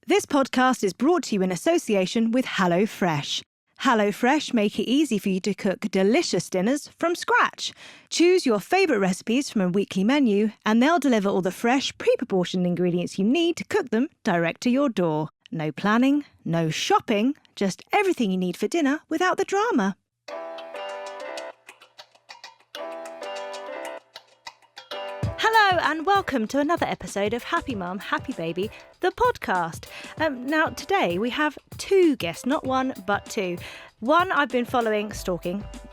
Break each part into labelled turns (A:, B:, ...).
A: This podcast is brought to you in association with HelloFresh. HelloFresh make it easy for you to cook delicious dinners from scratch. Choose your favourite recipes from a weekly menu and they'll deliver all the fresh, pre-proportioned ingredients you need to cook them direct to your door. No planning, no shopping, just everything you need for dinner without the drama. Hello and welcome to another episode of Happy Mum, Happy Baby, the podcast. Now today we have two guests, not one but two. One I've been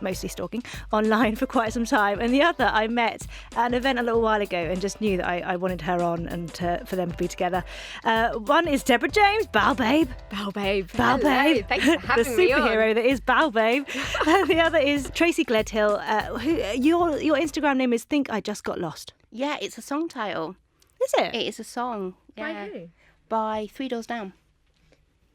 A: mostly stalking, online for quite some time, and the other I met at an event a little while ago and just knew that I wanted her on and for them to be together. One is Deborah James, Bow Babe.
B: Bow Babe.
A: Bow Babe.
B: Thanks for having
A: the
B: me
A: superhero
B: on.
A: that is Bow Babe. And the other is Tracie Gledhill, who your Instagram name is Think I Just Got Lost.
C: Yeah, it's a song title.
A: Is it?
C: It is a song.
B: By
C: Yeah.
B: who?
C: By Three Doors Down.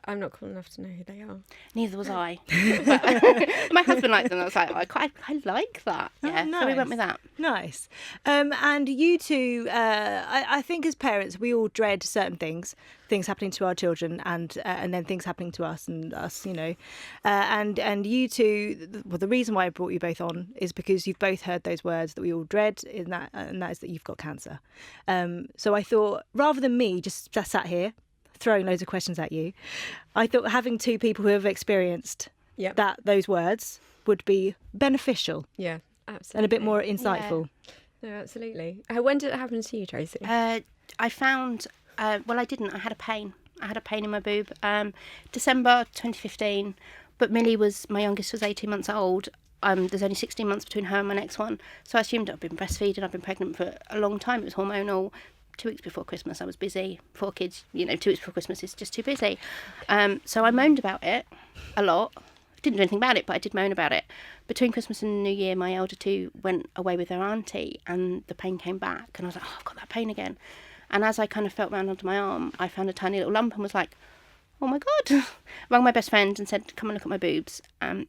B: I'm not cool enough to know who they are.
C: Neither was I. But my husband liked them. I was like, I like that. Yeah,
A: nice.
C: So we went with that.
A: Nice. And you two, I think as parents, we all dread certain things happening to our children and then things happening to us, you know. And you two, well, the reason why I brought you both on is because you've both heard those words that we all dread, and that is that you've got cancer. So I thought, rather than me just sat here throwing loads of questions at you, I thought having two people who have experienced those words would be beneficial.
B: Yeah, absolutely.
A: And a bit more insightful.
B: No, absolutely. When did it happen to you, Tracie?
C: I found, I didn't. I had a pain. I had a pain in my boob. December 2015. But Millie my youngest was 18 months old. There's only 16 months between her and my next one. So I assumed I'd been breastfeeding. I've been pregnant for a long time. It was hormonal. 2 weeks before Christmas, I was busy. 4 kids, 2 weeks before Christmas is just too busy. So I moaned about it a lot. Didn't do anything about it, but I did moan about it. Between Christmas and New Year, my elder two went away with their auntie and the pain came back. And I was like, I've got that pain again. And as I kind of felt round under my arm, I found a tiny little lump and was like, oh my God. Rang my best friend and said, come and look at my boobs.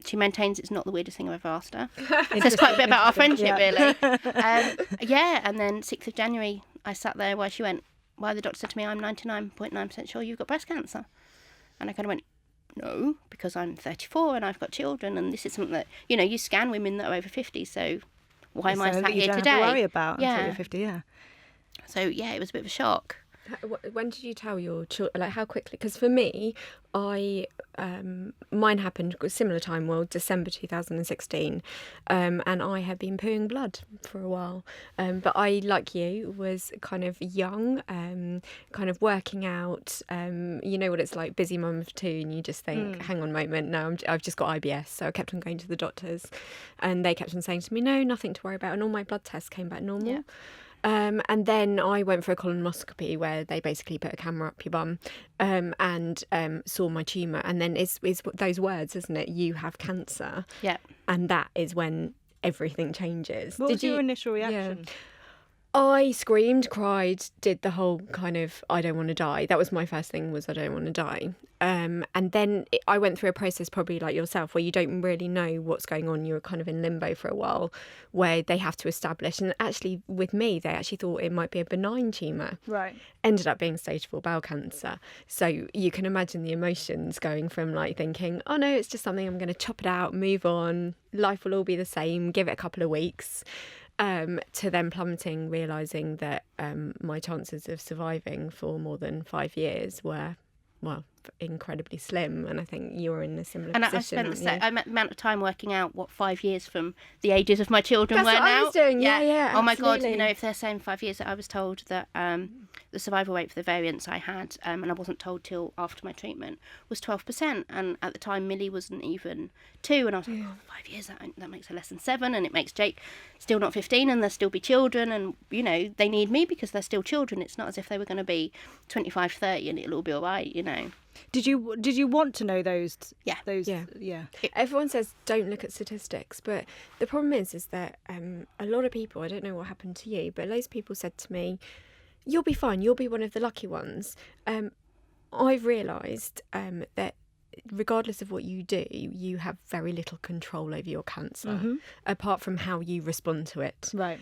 C: She maintains it's not the weirdest thing I've ever asked her. It says quite a bit about our friendship, really. And then 6th of January, I sat there while the doctor said to me, I'm 99.9% sure you've got breast cancer. And I kind of went, no, because I'm 34 and I've got children and this is something that, you scan women that are over 50, so why am I sat here today?
A: You don't have to worry about until you're 50, yeah.
C: So, yeah, it was a bit of a shock.
B: When did you tell your children, like how quickly? Because for me, mine happened at a similar time, December 2016, and I had been pooing blood for a while. But I, like you, was kind of young, kind of working out. You know what it's like, busy mum of two, and you just think, hang on a moment, no, I've just got IBS. So I kept on going to the doctors, and they kept on saying to me, no, nothing to worry about, and all my blood tests came back normal.
C: Yeah.
B: And then I went for a colonoscopy where they basically put a camera up your bum and saw my tumour. And then it's those words, isn't it? You have cancer.
C: Yeah.
B: And that is when everything changes.
A: What was your initial reaction?
B: Yeah. I screamed, cried, did the whole kind of, I don't want to die. That was my first thing, was I don't want to die. And then I went through a process probably like yourself where you don't really know what's going on. You're kind of in limbo for a while where they have to establish. And actually with me, they actually thought it might be a benign tumour.
A: Right.
B: Ended up being stage 4 bowel cancer. So you can imagine the emotions going from like thinking, oh no, it's just something, I'm going to chop it out, move on. Life will all be the same. Give it a couple of weeks. To then plummeting, realising that my chances of surviving for more than 5 years were, incredibly slim. And I think you were in a similar
C: and
B: position.
C: And I spent the amount of time working out what 5 years from the ages of my children
B: That's
C: were
B: what
C: now.
B: I was doing. Yeah.
C: Oh my God,
B: absolutely.
C: if they're saying 5 years, I was told that the survival rate for the variants I had, and I wasn't told till after my treatment, was 12%. And at the time, Millie wasn't even 2. And I was like, 5 years, that makes her less than 7. And it makes Jake still not 15, and they'll still be children. And, they need me because they're still children. It's not as if they were going to be 25, 30 and it'll all be all right,
A: Did you want to know those?
C: Yeah.
A: Yeah.
B: Everyone says don't look at statistics, but the problem is that a lot of people, I don't know what happened to you, but loads of people said to me, you'll be fine, you'll be one of the lucky ones. I've realised that regardless of what you do, you have very little control over your cancer, apart from how you respond to it.
A: Right.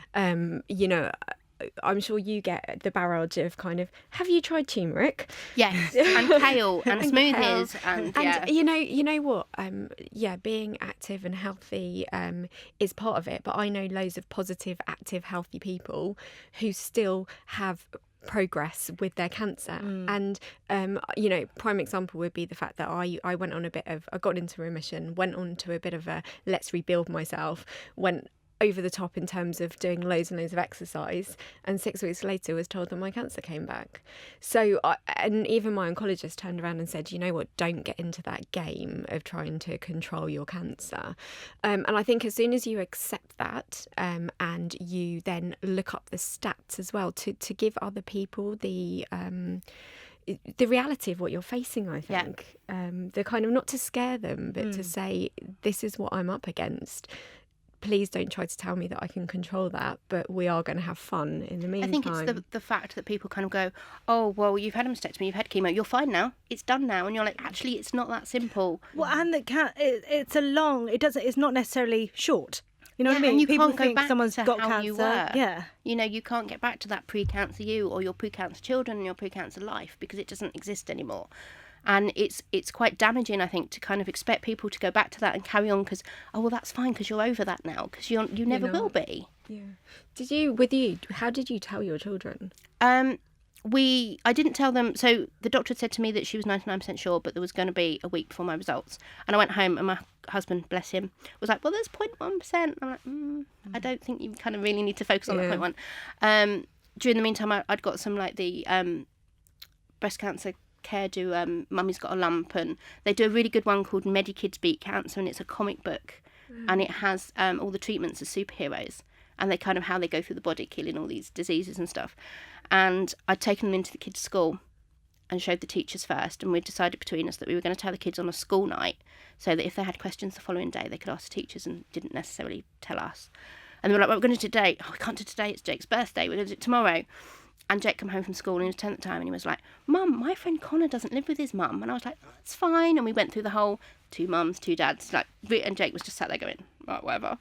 B: I'm sure you get the barrage of kind of, have you tried turmeric?
C: Yes, and kale and smoothies
B: And
C: yeah.
B: you know what? Being active and healthy is part of it. But I know loads of positive, active, healthy people who still have progress with their cancer. And prime example would be the fact that I went on I got into remission, went on to a bit of a let's rebuild myself, went over the top in terms of doing loads and loads of exercise, and 6 weeks later was told that my cancer came back. So and even my oncologist turned around and said, you know what, don't get into that game of trying to control your cancer. And I think as soon as you accept that, and you then look up the stats as well to give other people the reality of what you're facing, I think. The kind of, not to scare them, but to say, this is what I'm up against. Please don't try to tell me that I can control that, but we are going to have fun in the meantime.
C: I think it's the fact that people kind of go, oh, well, you've had a mastectomy, you've had chemo, you're fine now, it's done now. And you're like, actually, it's not that simple.
A: Well, and it's not necessarily short. You know what I mean?
C: And you
A: People
C: can't go
A: think
C: back
A: someone's
C: to
A: got
C: how
A: cancer.
C: you were.
A: Yeah.
C: You know, you can't get back to that pre-cancer you or your pre-cancer children and your pre-cancer life because it doesn't exist anymore. And it's quite damaging, I think, to kind of expect people to go back to that and carry on because, oh, well, that's fine because you're over that now, because you never will be.
B: Yeah. How did you tell your children?
C: I didn't tell them. So the doctor said to me that she was 99% sure, but there was going to be a week before my results. And I went home and my husband, bless him, was like, well, there's 0.1%. I'm like, I don't think you kind of really need to focus on that 0.1. During the meantime, I'd got some like the breast cancer care do Mummy's Got a Lump, and they do a really good one called Medikids Beat Cancer, and it's a comic book, and it has all the treatments as superheroes, and they kind of how they go through the body killing all these diseases and stuff. And I'd taken them into the kids' school and showed the teachers first, and we decided between us that we were going to tell the kids on a school night so that if they had questions the following day they could ask the teachers and didn't necessarily tell us. And they were like, well, we're going to do it today. Oh, we can't do it today, it's Jake's birthday, we're going to do it tomorrow. And Jake came home from school and he was 10 at the time, and he was like, Mum, my friend Connor doesn't live with his mum. And I was like, oh, that's fine. And we went through the whole 2 mums, 2 dads, like, and Jake was just sat there going, right, whatever.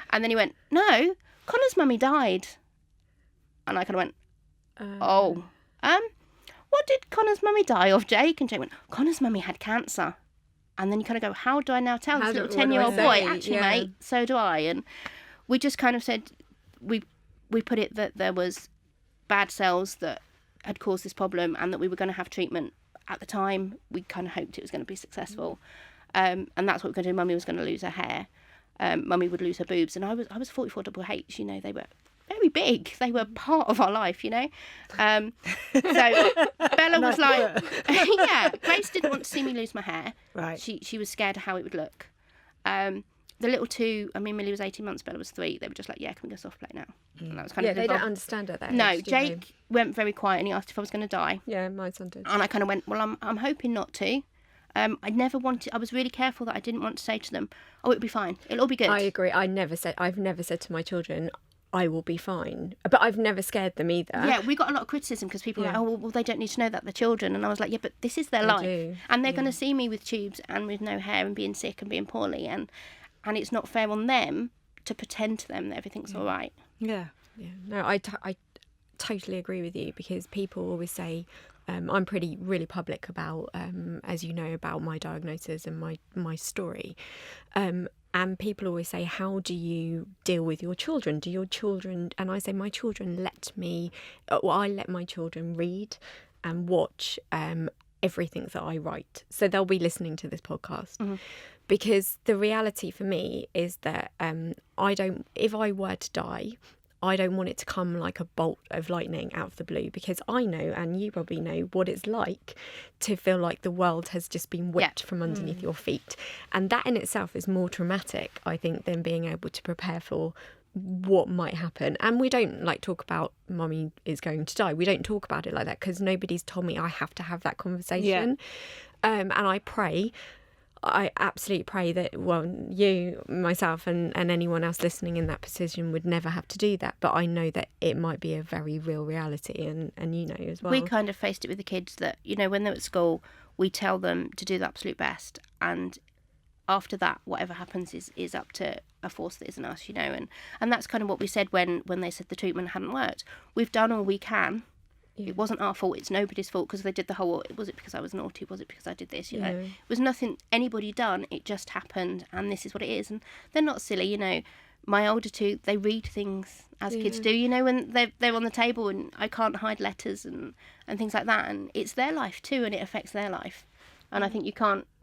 C: And then he went, no, Connor's mummy died. And I kind of went, what did Connor's mummy die of, Jake? And Jake went, Connor's mummy had cancer. And then you kind of go, how do I now tell this little 10-year-old boy? Actually, mate, so do I. And we just kind of said, we put it that there was bad cells that had caused this problem and that we were going to have treatment. At the time, we kind of hoped it was going to be successful. And that's what we were going to do. Mummy was going to lose her hair. Mummy would lose her boobs. And I was 44 double H, you know, they were very big. They were part of our life, you know. So Bella was like, yeah, Grace didn't want to see me lose my hair.
A: Right.
C: She was scared of how it would look. The little two, I mean, Millie was 18 months, Bella was 3. They were just like, yeah, can we go soft play now? And that was kind of
B: they don't understand at that
C: No,
B: age,
C: Jake went very quiet and he asked if I was going to die.
B: Yeah, my son did.
C: And I kind of went, well, I'm hoping not to. I was really careful that I didn't want to say to them, oh, it'll be fine, it'll all be good.
B: I agree. I've never said to my children, I will be fine. But I've never scared them either.
C: Yeah, we got a lot of criticism because people were like, oh, well, they don't need to know that, they're children. And I was like, yeah, but this is their life.
B: Do.
C: And they're going to see me with tubes and with no hair and being sick and being poorly. And it's not fair on them to pretend to them that everything's all right.
A: Yeah.
B: Yeah. No, I totally agree with you, because people always say, I'm really public about, as you know, about my diagnosis and my story. And people always say, how do you deal with your children? Do your children, and I say my children I let my children read and watch everything that I write. So they'll be listening to this podcast. Mm-hmm. Because the reality for me is that if I were to die, I don't want it to come like a bolt of lightning out of the blue, because I know, and you probably know, what it's like to feel like the world has just been whipped from underneath your feet. And that in itself is more traumatic, I think, than being able to prepare for what might happen. And we don't talk about Mummy is going to die. We don't talk about it like that because nobody's told me I have to have that conversation. Yeah. And I absolutely pray that, you, myself, and anyone else listening in that position would never have to do that. But I know that it might be a very real reality, and you know as well.
C: We kind of faced it with the kids that, you know, when they're at school, we tell them to do the absolute best. And after that, whatever happens is up to a force that isn't us, and that's kind of what we said when they said the treatment hadn't worked. We've done all we can. It wasn't our fault. It's nobody's fault, because they did the whole, was it because I was naughty? Was it because I did this? It was nothing anybody done. It just happened, and this is what it is. And they're not silly, My older two, they read things as kids do, when they're on the table, and I can't hide letters and things like that. And it's their life too, and it affects their life. And I think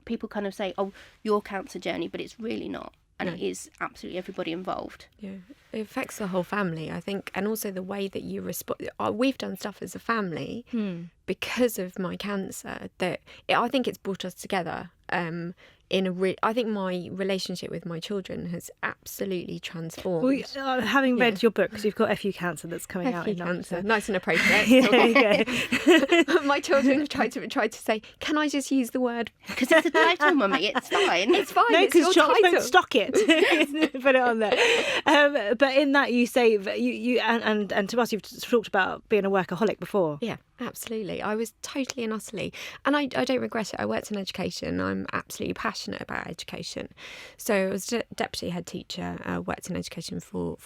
C: people kind of say, oh, your cancer journey, but it's really not. And it is absolutely everybody involved. Yeah,
B: it affects the whole family, I think, and also the way that you respond. We've done stuff as a family because of my cancer that I think it's brought us together. I think my relationship with my children has absolutely transformed.
A: Well, having read your book, because you've got FU Cancer that's coming out in
B: Cancer, nice and appropriate. My children have tried to say, "Can I just use the word?"
C: Because it's a title, Mummy. It's fine.
B: It's fine.
A: No,
B: because
A: Charles won't stock it. Put it on there. But in that, you say you and to us, you've talked about being a workaholic before.
B: Yeah. Absolutely. I was totally and utterly, and I don't regret it. I worked in education. I'm absolutely passionate about education. So I was deputy head teacher, worked in education for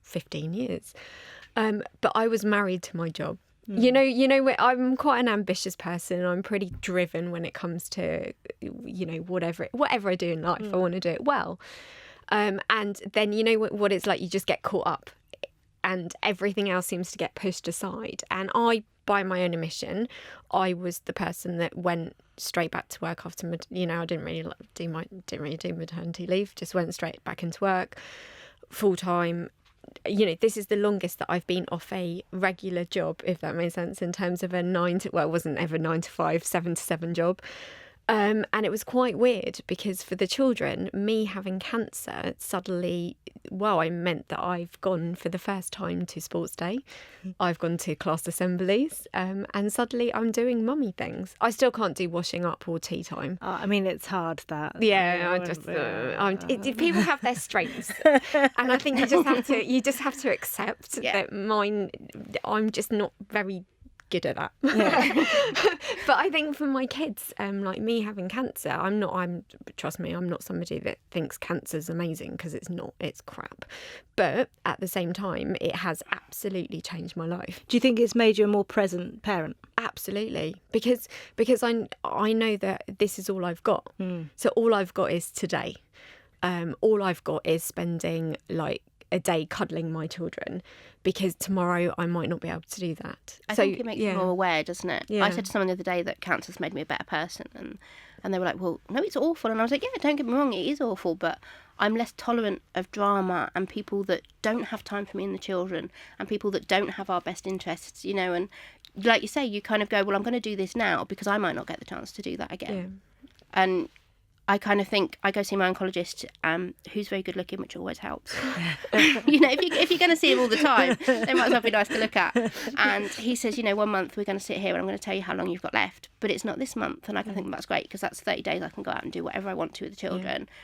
B: 15 years. But I was married to my job. I'm quite an ambitious person. I'm pretty driven when it comes to, whatever I do in life, I want to do it well. And then what it's like, you just get caught up. And everything else seems to get pushed aside. And I, by my own admission, I was the person that went straight back to work after, I didn't really do maternity leave. Just went straight back into work, full time. This is the longest that I've been off a regular job, if that makes sense, in terms of it wasn't ever 9 to 5, 7 to 7 job. And it was quite weird because for the children, me having cancer suddenly, I meant that I've gone for the first time to sports day. I've gone to class assemblies, and suddenly I'm doing mummy things. I still can't do washing up or tea time.
A: It's hard that.
B: Yeah, people have their strengths, and I think you just have to accept that mine. I'm just not very good at that. But I think for my kids, like me having cancer, trust me, I'm not somebody that thinks cancer's amazing, because it's not. It's crap. But at the same time, it has absolutely changed my life.
A: Do you think it's made you a more present parent?
B: Absolutely, because I know that this is all I've got. So all I've got is today. All I've got is spending a day cuddling my children, because tomorrow I might not be able to do that.
C: I think it makes you more aware, doesn't it? Yeah. I said to someone the other day that cancer's made me a better person, and they were like, well, no, it's awful. And I was like, yeah, don't get me wrong, it is awful, but I'm less tolerant of drama and people that don't have time for me and the children, and people that don't have our best interests, and like you say, you kind of go, well, I'm going to do this now because I might not get the chance to do that again. Yeah. And I kind of think, I go see my oncologist, who's very good looking, which always helps. If you're going to see him all the time, they might as well be nice to look at. And he says, 1 month we're going to sit here and I'm going to tell you how long you've got left, but it's not this month. And I can think that's great, because that's 30 days I can go out and do whatever I want to with the children. Yeah.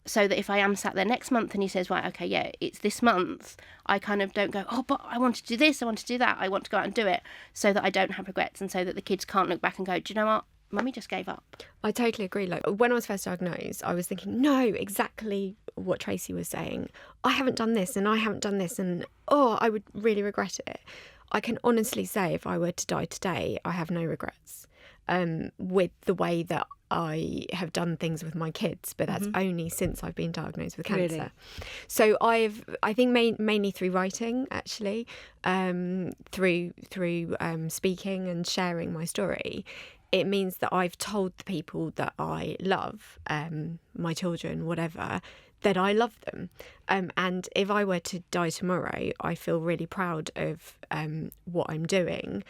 C: So that if I am sat there next month and he says, right, okay, yeah, it's this month, I kind of don't go, oh, but I want to do this, I want to do that, I want to go out and do it, so that I don't have regrets, and so that the kids can't look back and go, do you know what? Mummy just gave up.
B: I totally agree. When I was first diagnosed, I was thinking, no, exactly what Tracie was saying. I haven't done this and I haven't done this, and I would really regret it. I can honestly say, if I were to die today, I have no regrets with the way that I have done things with my kids, but that's only since I've been diagnosed with cancer. Really? So I think mainly through writing, actually, through speaking and sharing my story. It means that I've told the people that I love, my children, whatever, that I love them. And if I were to die tomorrow, I feel really proud of what I'm doing.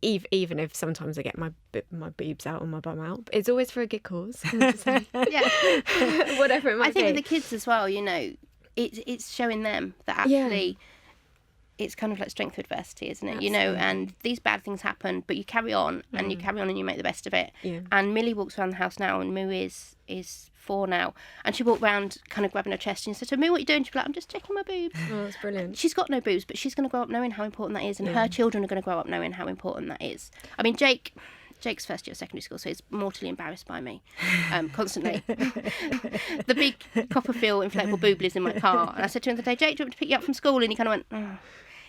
B: Even if sometimes I get my boobs out or my bum out, it's always for a good cause.
C: Yeah,
B: whatever it might be.
C: I think with the kids as well, it's showing them that actually. Yeah. It's kind of like strength through adversity, isn't it? Absolutely. And these bad things happen, but you carry on, and you carry on and you make the best of it. Yeah. And Millie walks around the house now, and Moo is 4 now, and she walked around kind of grabbing her chest and said to Moo, what are you doing? She'd be like, I'm just checking my boobs.
B: Oh, that's brilliant.
C: She's got no boobs, but she's going to grow up knowing how important that is, and her children are going to grow up knowing how important that is. I mean, Jake Jake's first year of secondary school, so he's mortally embarrassed by me constantly. The big Copperfield inflatable boob lives in my car. And I said to him the other day, Jake, do you want me to pick you up from school? And he kind of went, oh,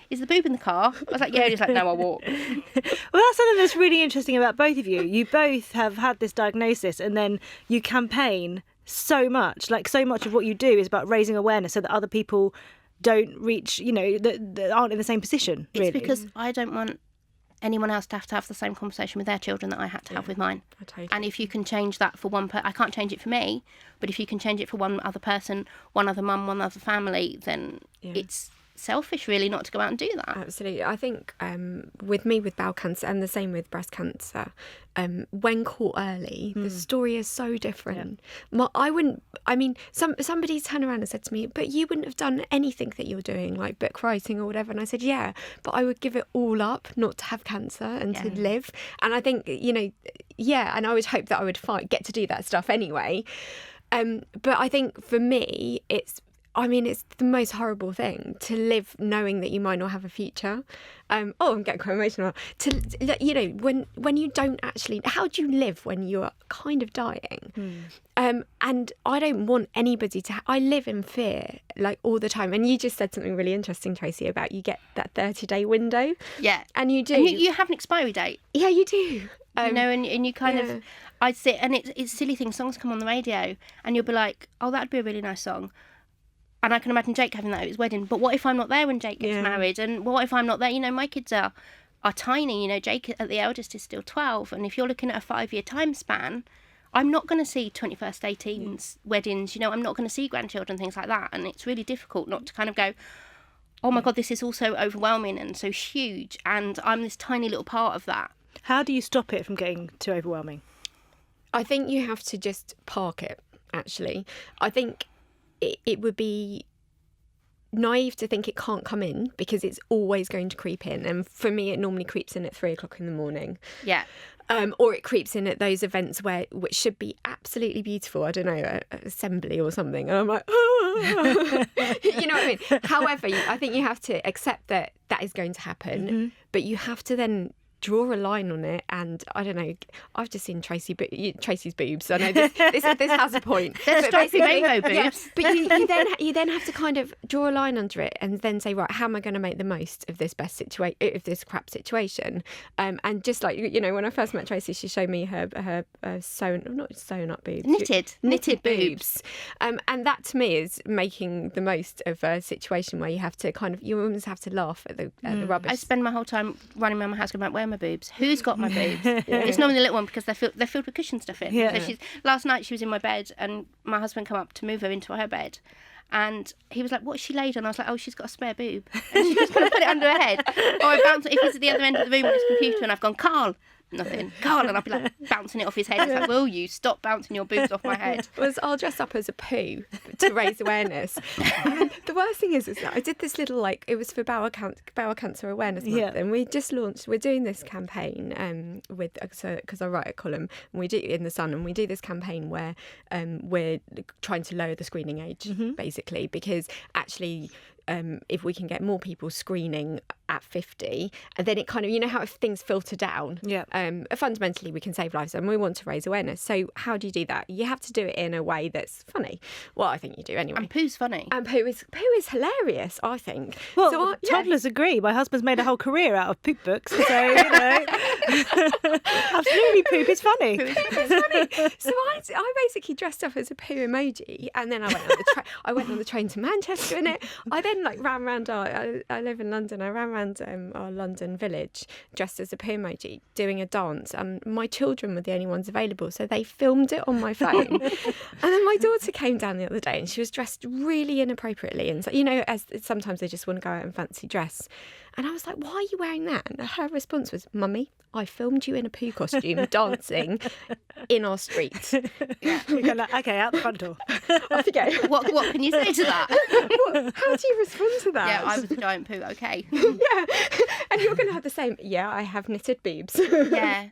C: is the boob in the car? I was like, yeah. And he's like, no, I'll walk.
A: Well, that's something that's really interesting about both of you. You both have had this diagnosis, and then you campaign so much. Like, so much of what you do is about raising awareness so that other people don't reach, that aren't in the same position, really.
C: It's because I don't want anyone else to have the same conversation with their children that I had to have with mine.
B: Totally.
C: And if you can change that for one person, I can't change it for me, but if you can change it for one other person, one other mum, one other family, then it's selfish really not to go out and do that.
B: Absolutely. I think with me with bowel cancer, and the same with breast cancer, when caught early, the story is so different. Somebody turned around and said to me, but you wouldn't have done anything that you're doing, like book writing or whatever. And I said, yeah, but I would give it all up not to have cancer and to live. And I think, and I would hope that I would get to do that stuff anyway. But I think for me, it's the most horrible thing to live knowing that you might not have a future. I'm getting quite emotional. When you don't actually, how do you live when you're kind of dying? And I don't want anybody to. I live in fear like all the time. And you just said something really interesting, Tracie, about you get that 30-day window.
C: Yeah,
B: and you do.
C: And you have an expiry date.
B: Yeah, you do.
C: And you kind of. I'd sit, and it's silly things. Songs come on the radio, and you'll be like, "Oh, that'd be a really nice song." And I can imagine Jake having that at his wedding. But what if I'm not there when Jake gets married? And what if I'm not there? My kids are tiny. Jake at the eldest is still 12. And if you're looking at a 5-year time span, I'm not going to see 21st, 18s, weddings. I'm not going to see grandchildren, things like that. And it's really difficult not to kind of go, oh my God, this is all so overwhelming and so huge. And I'm this tiny little part of that.
A: How do you stop it from getting too overwhelming?
B: I think you have to just park it, actually. I think it would be naive to think it can't come in, because it's always going to creep in. And for me, it normally creeps in at 3:00 in the morning.
C: Yeah.
B: Or it creeps in at those events which should be absolutely beautiful. I don't know, an assembly or something. And I'm like, oh. You know what I mean? However, I think you have to accept that is going to happen, but you have to then draw a line on it. And I don't know, I've just seen Tracie's boobs. I know this has a point.
C: They're stripy rainbow boobs.
B: Yeah, but you then have to kind of draw a line under it and then say, right, how am I going to make the most of this crap situation? And just like, when I first met Tracie, she showed me her sewn up boobs, knitted boobs. And that to me is making the most of a situation where you have to you almost have to laugh at the rubbish.
C: I spend my whole time running around my house going, like, where are my boobs? Who's got my boobs? It's normally the little one, because they're filled with cushion stuff in.
A: Yeah.
C: So last night she was in my bed, and my husband come up to move her into her bed, and he was like, what's she laid on? I was like, oh, she's got a spare boob. And she just kind of put it under her head. Or I bounce, if he's at the other end of the room on his computer and I've gone, Carl, nothing. Carl, and I'll be like bouncing it off his head. He's like, will you stop bouncing your boobs off my head?
B: I'll dress up as a poo to raise awareness. And the worst thing is that I did this little, it was for Bowel Cancer Awareness Month, and we just launched. We're doing this campaign because I write a column, and we do in the Sun, and we do this campaign where we're trying to lower the screening age, basically, because actually. If we can get more people screening at 50, and then it kind of, how if things filter down, fundamentally we can save lives, and we want to raise awareness. So how do you do that? You have to do it in a way that's funny. Well, I think you do anyway.
C: And poo's funny.
B: And poo is hilarious, I think.
A: Well, so toddlers agree. My husband's made a whole career out of poop books, so absolutely poop is funny.
B: Poop is funny. So I basically dressed up as a poo emoji, and then I went on the train to Manchester in it. I then ran around I live in London. I ran around our London village dressed as a poo emoji, doing a dance, and my children were the only ones available, so they filmed it on my phone. And then my daughter came down the other day, and she was dressed really inappropriately, and so, as sometimes they just want to go out in fancy dress. And I was like, why are you wearing that? And her response was, Mummy, I filmed you in a poo costume dancing in our street.
A: Yeah. You're like, okay, out the front door.
B: Off you go.
C: What can you say to that?
B: How do you respond to that?
C: Yeah, I was a giant poo, okay.
B: Yeah. And you're going to have the same, yeah, I have knitted boobs.
C: Yeah.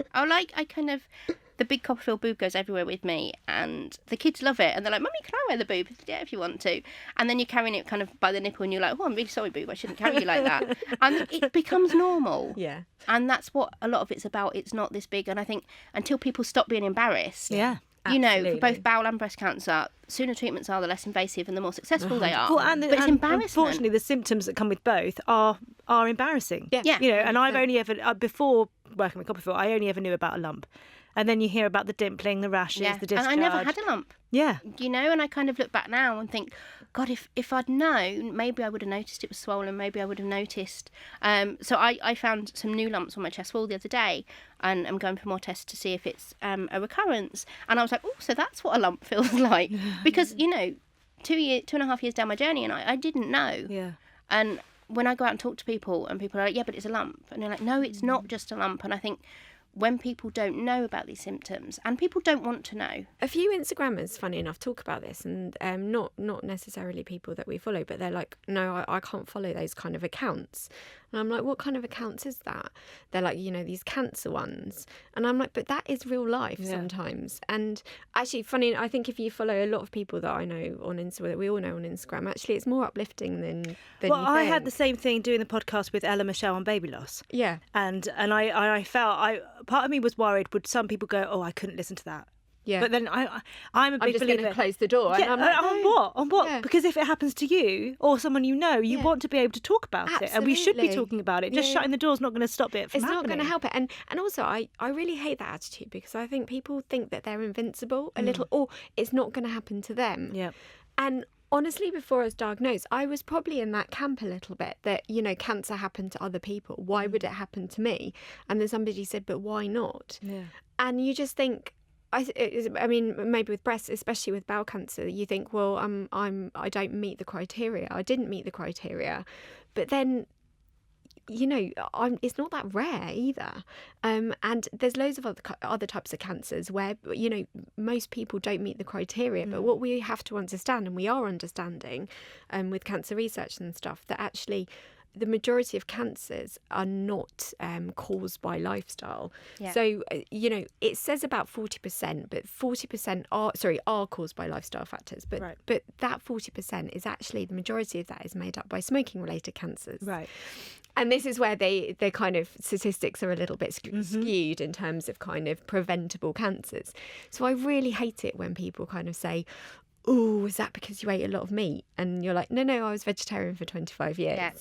C: the big Copperfield boob goes everywhere with me, and the kids love it, and they're like, "Mummy, can I wear the boob?" Yeah, if you want to. And then you're carrying it kind of by the nipple, and you're like, "Oh, I'm really sorry, boob. I shouldn't carry you like that." And it becomes normal.
B: Yeah.
C: And that's what a lot of it's about. It's not this big. And I think until people stop being embarrassed,
A: Yeah.
C: you know, for
B: Absolutely.
C: both bowel and breast cancer, sooner treatments are, the less invasive and the more successful they are.
A: Well, and
C: but it's
A: and
C: embarrassment.
A: Unfortunately, the symptoms that come with both are embarrassing.
B: Yeah.
C: Yeah.
A: You know, and I've only ever before working with Copperfield, I only ever knew about a lump, and then you hear about the dimpling, the rashes,
C: Yeah.
A: the discharge.
C: And I never had a lump.
A: Yeah.
C: You know, and I kind of look back now and think, God, if I'd known, maybe I would have noticed it was swollen. Maybe I would have noticed. So I found some new lumps on my chest wall the other day, and I'm going for more tests to see if it's a recurrence. And I was like, oh, so that's what a lump feels like. Because, you know, 2.5 years down my journey, and I didn't know.
A: Yeah.
C: And when I go out and talk to people, and people are like, yeah, but it's a lump. And they're like, no, it's not just a lump. And I think when people don't know about these symptoms, and people don't want to know.
B: A few Instagrammers, funny enough, talk about this, and not necessarily people that we follow, but they're like, no, I can't follow those kind of accounts. And I'm like, what kind of accounts is that? They're like, you know, these cancer ones. And I'm like, but that is real life sometimes. And actually, funny, I think if you follow a lot of people that I know on Instagram, that we all know on Instagram, actually it's more uplifting than
A: Well,
B: you
A: I
B: think.
A: had the same thing doing the podcast with Ella Michelle on baby loss.
B: Yeah.
A: And I felt part of me was worried, would some people go, oh, I couldn't listen to that.
B: Yeah.
A: But then I'm a
B: I'm
A: big
B: just going
A: believer.
B: to close the door.
A: Yeah,
B: and I'm like,
A: on
B: no.
A: what? On what?
B: Yeah.
A: Because if it happens to you or someone you know, you want to be able to talk about it, and we should be
B: Absolutely.
A: talking about it. Just
B: Yeah.
A: shutting the door is not going to stop it from
B: It's not going to
A: happening.
B: help it. And also, I really hate that attitude, because I think people think that they're invincible a little, or it's not going to happen to them.
A: Yeah.
B: And honestly, before I was diagnosed, I was probably in that camp a little bit, that, you know, cancer happened to other people. Why would it happen to me? And then somebody said, but why not?
A: Yeah.
B: And you just think, I mean, maybe with breast, especially with bowel cancer, you think, well, I don't meet the criteria. I didn't meet the criteria. But then, you know, it's not that rare either. And there's loads of other types of cancers where, you know, most people don't meet the criteria. But what we have to understand, and we are understanding with cancer research and stuff, that actually the majority of cancers are not caused by lifestyle.
C: Yeah.
B: So, you know, it says about 40%, but 40% are caused by lifestyle factors. But
A: Right.
B: but that 40% is actually, the majority of that is made up by smoking-related cancers.
A: Right.
B: And this is where they kind of statistics are a little bit skewed in terms of kind of preventable cancers. So I really hate it when people kind of say, oh, is that because you ate a lot of meat? And you're like, no, I was vegetarian for 25 years.
C: Yeah.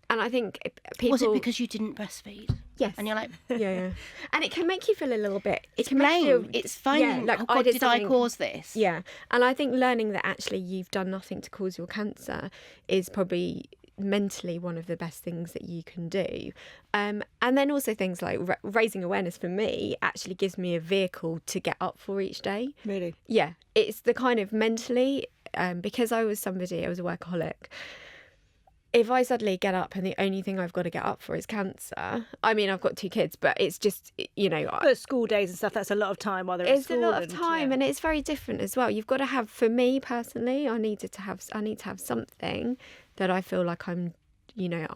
B: And I think people...
C: Was it because you didn't breastfeed?
B: Yes.
C: And you're like,
B: Yeah. And it can make you feel a little bit... It can make you
C: blame.
B: feel...
C: It's finding,
B: like,
C: oh God, did I
B: something-
C: cause this?
B: Yeah. And I think learning that actually you've done nothing to cause your cancer is probably mentally one of the best things that you can do. And then also things like raising awareness, for me, actually gives me a vehicle to get up for each day.
A: Really.
B: Yeah. It's the kind of mentally... because I was a workaholic, if I suddenly get up and the only thing I've got to get up for is cancer, I mean, I've got 2 kids, but it's just, you know...
A: But school days and stuff, that's a lot of time while they're at
B: It's a
A: school.
B: lot of time, and it's very different as well. You've got to have, for me personally, I need to have something that I feel like I'm, you know,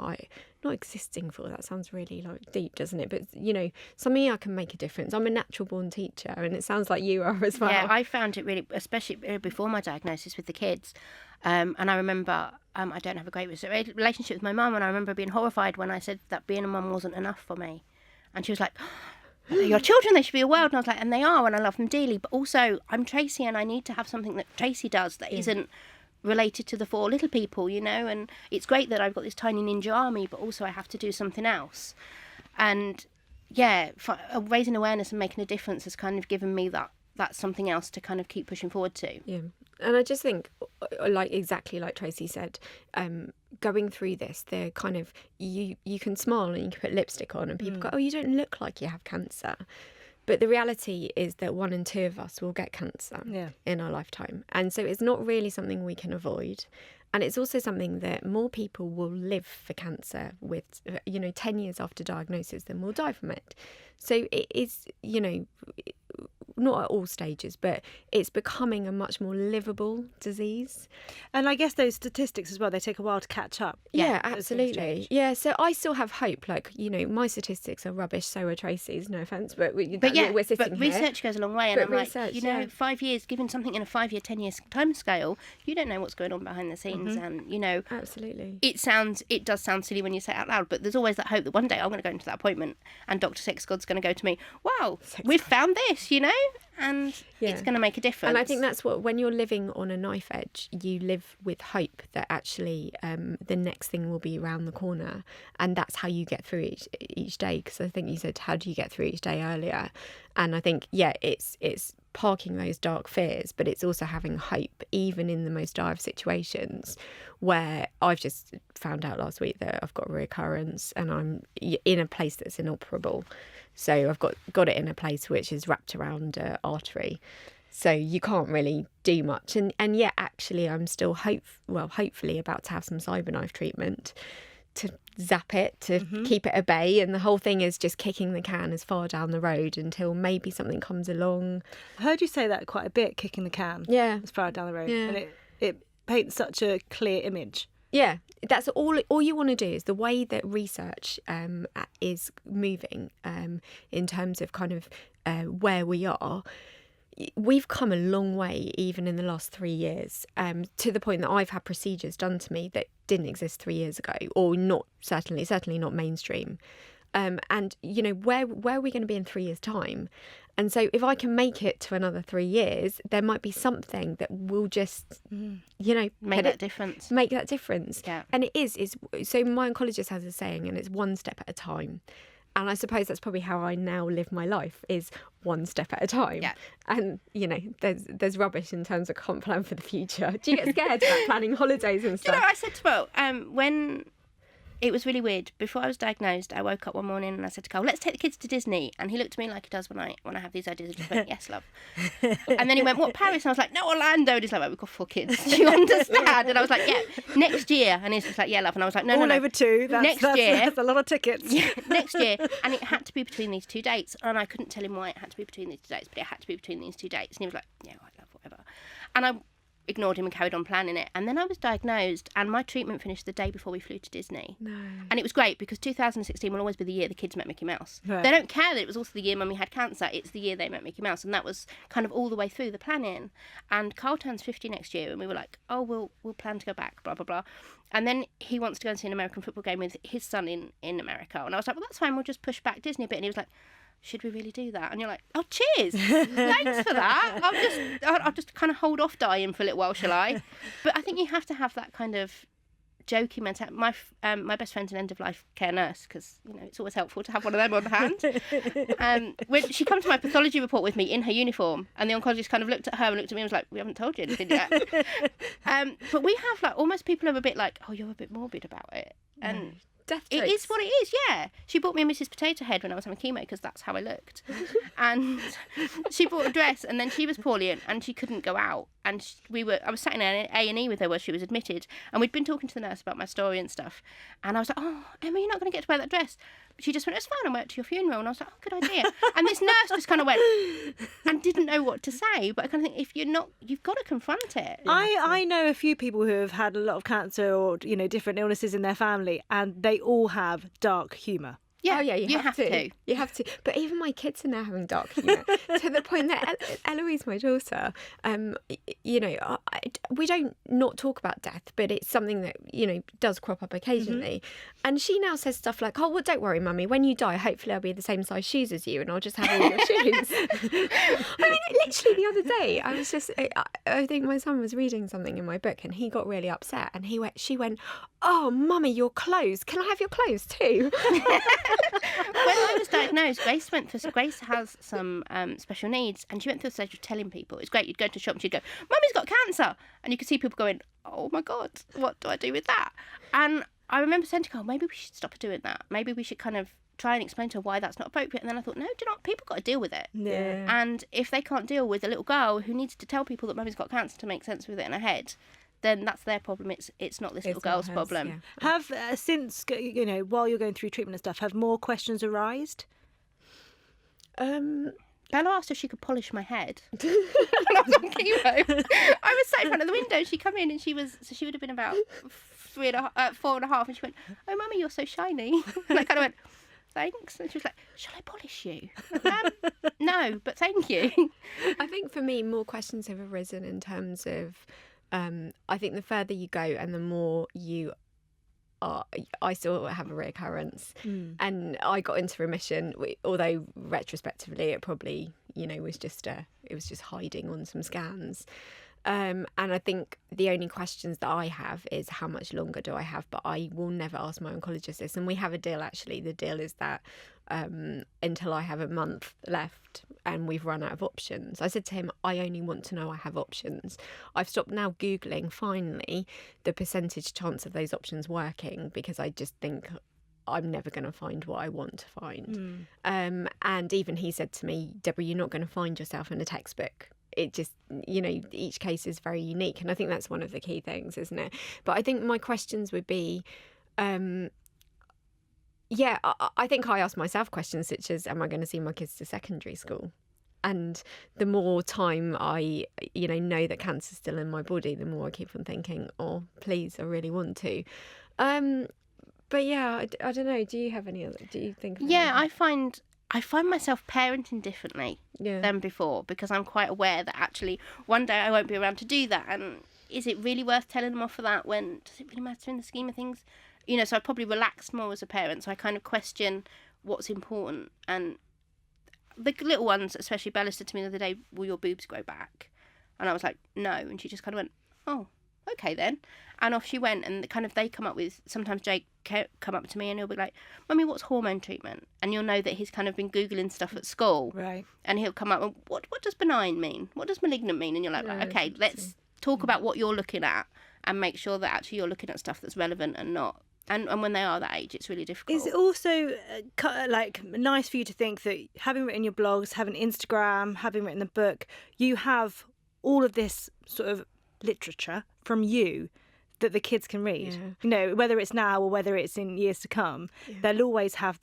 B: not existing for. That sounds really like deep, doesn't it? But, you know, something I can make a difference. I'm a natural born teacher, and it sounds like you are as well.
C: Yeah, I found it really, especially before my diagnosis with the kids. And I remember, I don't have a great relationship with my mum, and I remember being horrified when I said that being a mum wasn't enough for me. And she was like, oh, your children, they should be a world. And I was like, and they are, and I love them dearly. But also, I'm Tracie, and I need to have something that Tracie does that isn't related to the 4 little people, you know. And it's great that I've got this tiny ninja army, but also I have to do something else. And yeah, raising awareness and making a difference has kind of given me that's something else to kind of keep pushing forward to.
B: Yeah. And I just think, like exactly like Tracie said, going through this, they're kind of, you can smile and you can put lipstick on and people go, oh, you don't look like you have cancer. But the reality is that 1 in 2 of us will get cancer in our lifetime. And so it's not really something we can avoid. And it's also something that more people will live for cancer with, 10 years after diagnosis than will die from it. So it is, not at all stages, but it's becoming a much more livable disease.
A: And I guess those statistics as well, they take a while to catch up.
B: Yeah,
A: as things
B: absolutely.
A: change.
B: Yeah, so I still have hope. Like, my statistics are rubbish, so are Tracie's, no offence, but we're sitting
C: but
B: here.
C: research goes a long way, and
B: But
C: I'm
B: research,
C: like, 5 years, given something in a 5-year, 10-year time scale, you don't know what's going on behind the scenes, and
B: Absolutely.
C: it does sound silly when you say it out loud, but there's always that hope that one day I'm going to go into that appointment and Dr. Sex God's going to go to me, wow, we've found this, and it's going to make a difference.
B: And I think that's what, when you're living on a knife edge, you live with hope that actually the next thing will be around the corner, and that's how you get through each day. Because I think you said, how do you get through each day earlier? And I think, it's parking those dark fears, but it's also having hope, even in the most dire of situations, where I've just found out last week that I've got a recurrence and I'm in a place that's inoperable. So I've got it in a place which is wrapped around an artery. So you can't really do much. And yet, actually, I'm still hopefully about to have some cyberknife treatment to zap it, to keep it at bay. And the whole thing is just kicking the can as far down the road until maybe something comes along.
A: I heard you say that quite a bit, kicking the can as far down the road.
B: Yeah.
A: And it paints such a clear image.
B: Yeah, that's all you want to do is the way that research is moving in terms of kind of where we are. We've come a long way, even in the last 3 years, to the point that I've had procedures done to me that didn't exist 3 years ago, or not certainly not mainstream. And where are we going to be in 3 years' time? And so if I can make it to another 3 years, there might be something that will just,
C: make that difference.
B: Make that difference.
C: Yeah.
B: And it is. So my oncologist has a saying, and it's one step at a time. And I suppose that's probably how I now live my life, is one step at a time.
C: Yeah.
B: And, there's rubbish in terms of can't plan for the future. Do you get scared about planning holidays and stuff?
C: I said to Carl, when it was really weird, before I was diagnosed, I woke up one morning and I said to Carl, let's take the kids to Disney. And he looked at me like he does when I have these ideas. I just went, yes, love. And then he went, what, Paris? And I was like, no, Orlando. And he's like, well, we've got 4 kids. Do you understand? And I was like, yeah, next year. And he's just like, yeah, love. And I was like, no.
A: Over 2. Next year. That's a lot of tickets.
C: Yeah, next year. And it had to be between these 2 dates. And I couldn't tell him why it had to be between these 2 dates, but it had to be between these 2 dates. And he was like, yeah, right, love, whatever. And I ignored him and carried on planning it. And then I was diagnosed, and my treatment finished the day before we flew to Disney.
B: No.
C: And it was great, because 2016 will always be the year the kids met Mickey Mouse.
A: Right.
C: They don't care that it was also the year Mummy had cancer. It's the year they met Mickey Mouse, and that was kind of all the way through the planning. And Carl turns 50 next year, and we were like, oh, we'll plan to go back, blah blah blah. And then he wants to go and see an American football game with his son in America, and I was like, well, that's fine, we'll just push back Disney a bit. And he was like, should we really do that? And you're like, oh, cheers, thanks for that. I'll just kind of hold off dying for a little while, shall I? But I think you have to have that kind of joking mentality. My best friend's an end-of-life care nurse, because it's always helpful to have one of them on hand. When she comes to my pathology report with me in her uniform, and the oncologist kind of looked at her and looked at me and was like, we haven't told you anything yet. But we have almost people are a bit like, oh, you're a bit morbid about it. And
B: Death
C: it
B: jokes.
C: is what it is, yeah. She bought me a Mrs. Potato Head when I was having chemo, because that's how I looked. And she bought a dress, and then she was poorly, and she couldn't go out. And I was sat in an A&E with her where she was admitted, and we'd been talking to the nurse about my story and stuff. And I was like, oh, Emma, you're not going to get to wear that dress. But she just went, it's fine, I'll wear it to your funeral. And I was like, oh, good idea. And this nurse just kind of went and didn't know what to say. But I kind of think, if you're not, you've got to confront it.
A: I know a few people who have had a lot of cancer or different illnesses in their family, and they all have dark humour.
C: Yeah,
B: oh, yeah, you have to. You have to. But even my kids are now having dark humour, to the point that Eloise, my daughter, we don't not talk about death, but it's something that, does crop up occasionally. And she now says stuff like, oh, well, don't worry, Mummy, when you die, hopefully I'll be the same size shoes as you and I'll just have all your shoes. I mean, literally the other day, I think my son was reading something in my book and he got really upset, and she went, oh, Mummy, your clothes, can I have your clothes too?
C: When I was diagnosed, Grace has some special needs, and she went through the stage of telling people. It's great. You'd go to a shop and she'd go, Mummy's got cancer. And you could see people going, oh my God, what do I do with that? And I remember saying to Carl, maybe we should stop her doing that. Maybe we should kind of try and explain to her why that's not appropriate. And then I thought, no, do you know what? People got to deal with it.
A: Yeah.
C: And if they can't deal with a little girl who needs to tell people that Mummy's got cancer to make sense with it in her head, then that's their problem. It's not this little girl's problem.
B: Yeah.
A: Have since while you're going through treatment and stuff, have more questions arisen?
C: Bella asked if she could polish my head. When I was on chemo. I was sat in front of the window. She come in and she would have been about 4.5, and she went, "Oh, Mummy, you're so shiny." And I kind of went, "Thanks." And she was like, "Shall I polish you?" No, but thank you.
B: I think for me, more questions have arisen in terms of, I think the further you go and the more you are, I still have a recurrence. And I got into remission, although retrospectively it probably, was just hiding on some scans. And I think the only questions that I have is how much longer do I have, but I will never ask my oncologist this. And we have a deal, actually. The deal is that until I have a month left and we've run out of options. I said to him, I only want to know I have options. I've stopped now Googling, finally, the percentage chance of those options working, because I just think I'm never going to find what I want to find. And even he said to me, Deborah, you're not going to find yourself in a textbook. It just, each case is very unique. And I think that's one of the key things, isn't it? But I think my questions would be, I think I ask myself questions such as, am I going to see my kids to secondary school? And the more time I, know that cancer's still in my body, the more I keep on thinking, oh, please, I really want to. But yeah, I don't know. Do you have any other? Do you think?
C: Yeah, I find myself parenting differently than before, because I'm quite aware that actually one day I won't be around to do that. And is it really worth telling them off for that? When does it really matter in the scheme of things? So I probably relaxed more as a parent. So I kind of question what's important. And the little ones, especially Bella, said to me the other day, "Will your boobs grow back?" And I was like, "No." And she just kind of went, "Oh, okay then." And off she went. And they come up with, sometimes Jake come up to me and he'll be like, "Mummy, what's hormone treatment?" And you'll know that he's kind of been Googling stuff at school.
A: Right.
C: And he'll come up and, what does benign mean? What does malignant mean? And you're like, right, okay, let's talk about what you're looking at and make sure that actually you're looking at stuff that's relevant and not. And when they are that age, it's really difficult.
A: Is it also nice for you to think that having written your blogs, having Instagram, having written the book, you have all of this sort of literature from you that the kids can read? Whether it's now or whether it's in years to come, they'll always have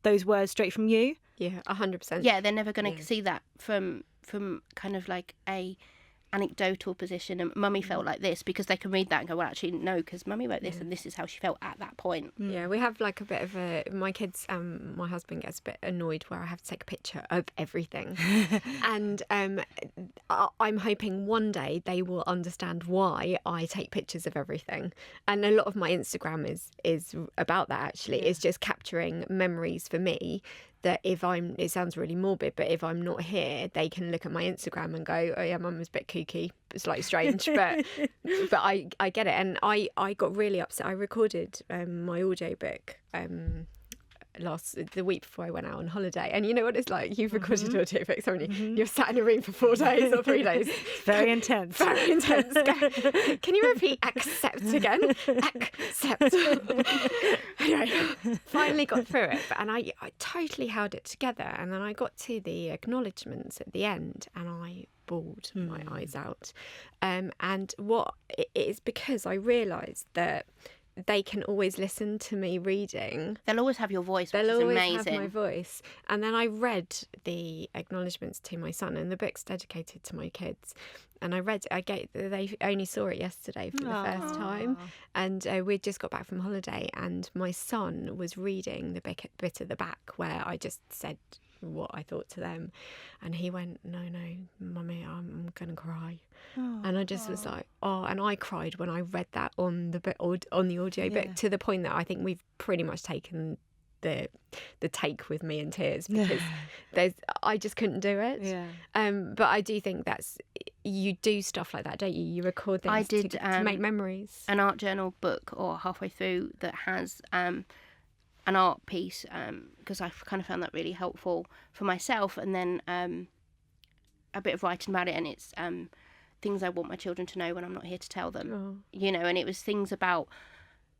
A: those words straight from you.
B: 100%.
C: Yeah, they're never going to see that from kind of like a anecdotal position, and Mummy felt like this, because they can read that and go, well, actually no, because Mummy wrote this and this is how she felt at that point.
B: Yeah, we have like a bit of my kids, my husband gets a bit annoyed where I have to take a picture of everything. And I'm hoping one day they will understand why I take pictures of everything. And a lot of my Instagram is about that, actually. It's just capturing memories for me, that it sounds really morbid, but if I'm not here, they can look at my Instagram and go, oh yeah, Mum was a bit kooky, it's like strange, but I get it. And I got really upset. I recorded my audiobook the week before I went out on holiday, and you know what it's like, you've recorded audiobooks, haven't you? You're sat in a room for 4 days or 3 days.
A: Very intense.
B: Very intense. Can you repeat accept again? Accept. Anyway, finally got through it, and I totally held it together, and then I got to the acknowledgements at the end and I bawled my eyes out. And what it is, because I realised that they can always listen to me reading.
C: They'll always have your voice, which is
B: amazing. They'll
C: amazing.
B: always have my voice. And then I read the acknowledgements to my son, and the book's dedicated to my kids. And they only saw it yesterday for the first time. And we'd just got back from holiday, and my son was reading the bit at the back where I just said what I thought to them, and he went, no Mummy, I'm gonna cry. And I just was like, and I cried when I read that on the audio book, to the point that I think we've pretty much taken the take with me in tears, because I just couldn't do it. But I do think you do stuff like that, don't you? You record things to make memories.
C: An art journal book, or halfway through, that has an art piece, because I've kind of found that really helpful for myself, and then a bit of writing about it, and it's things I want my children to know when I'm not here to tell them. And it was things about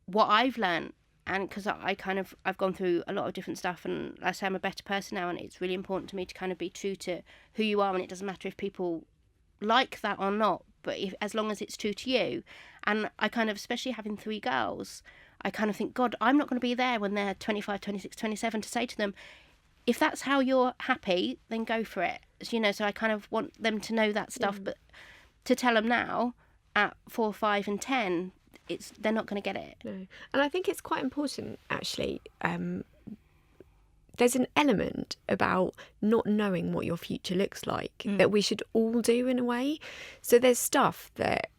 C: what I've learned, and because I've gone through a lot of different stuff, and like I say, I'm a better person now, and it's really important to me to kind of be true to who you are, and it doesn't matter if people like that or not, but as long as it's true to you. And I kind of, especially having 3 girls, I kind of think, God, I'm not going to be there when they're 25, 26, 27 to say to them, if that's how you're happy, then go for it. So I kind of want them to know that stuff, but to tell them now at 4, 5 and 10, they're not going to get it.
B: No. And I think it's quite important, actually. There's an element about not knowing what your future looks like that we should all do in a way. So there's stuff that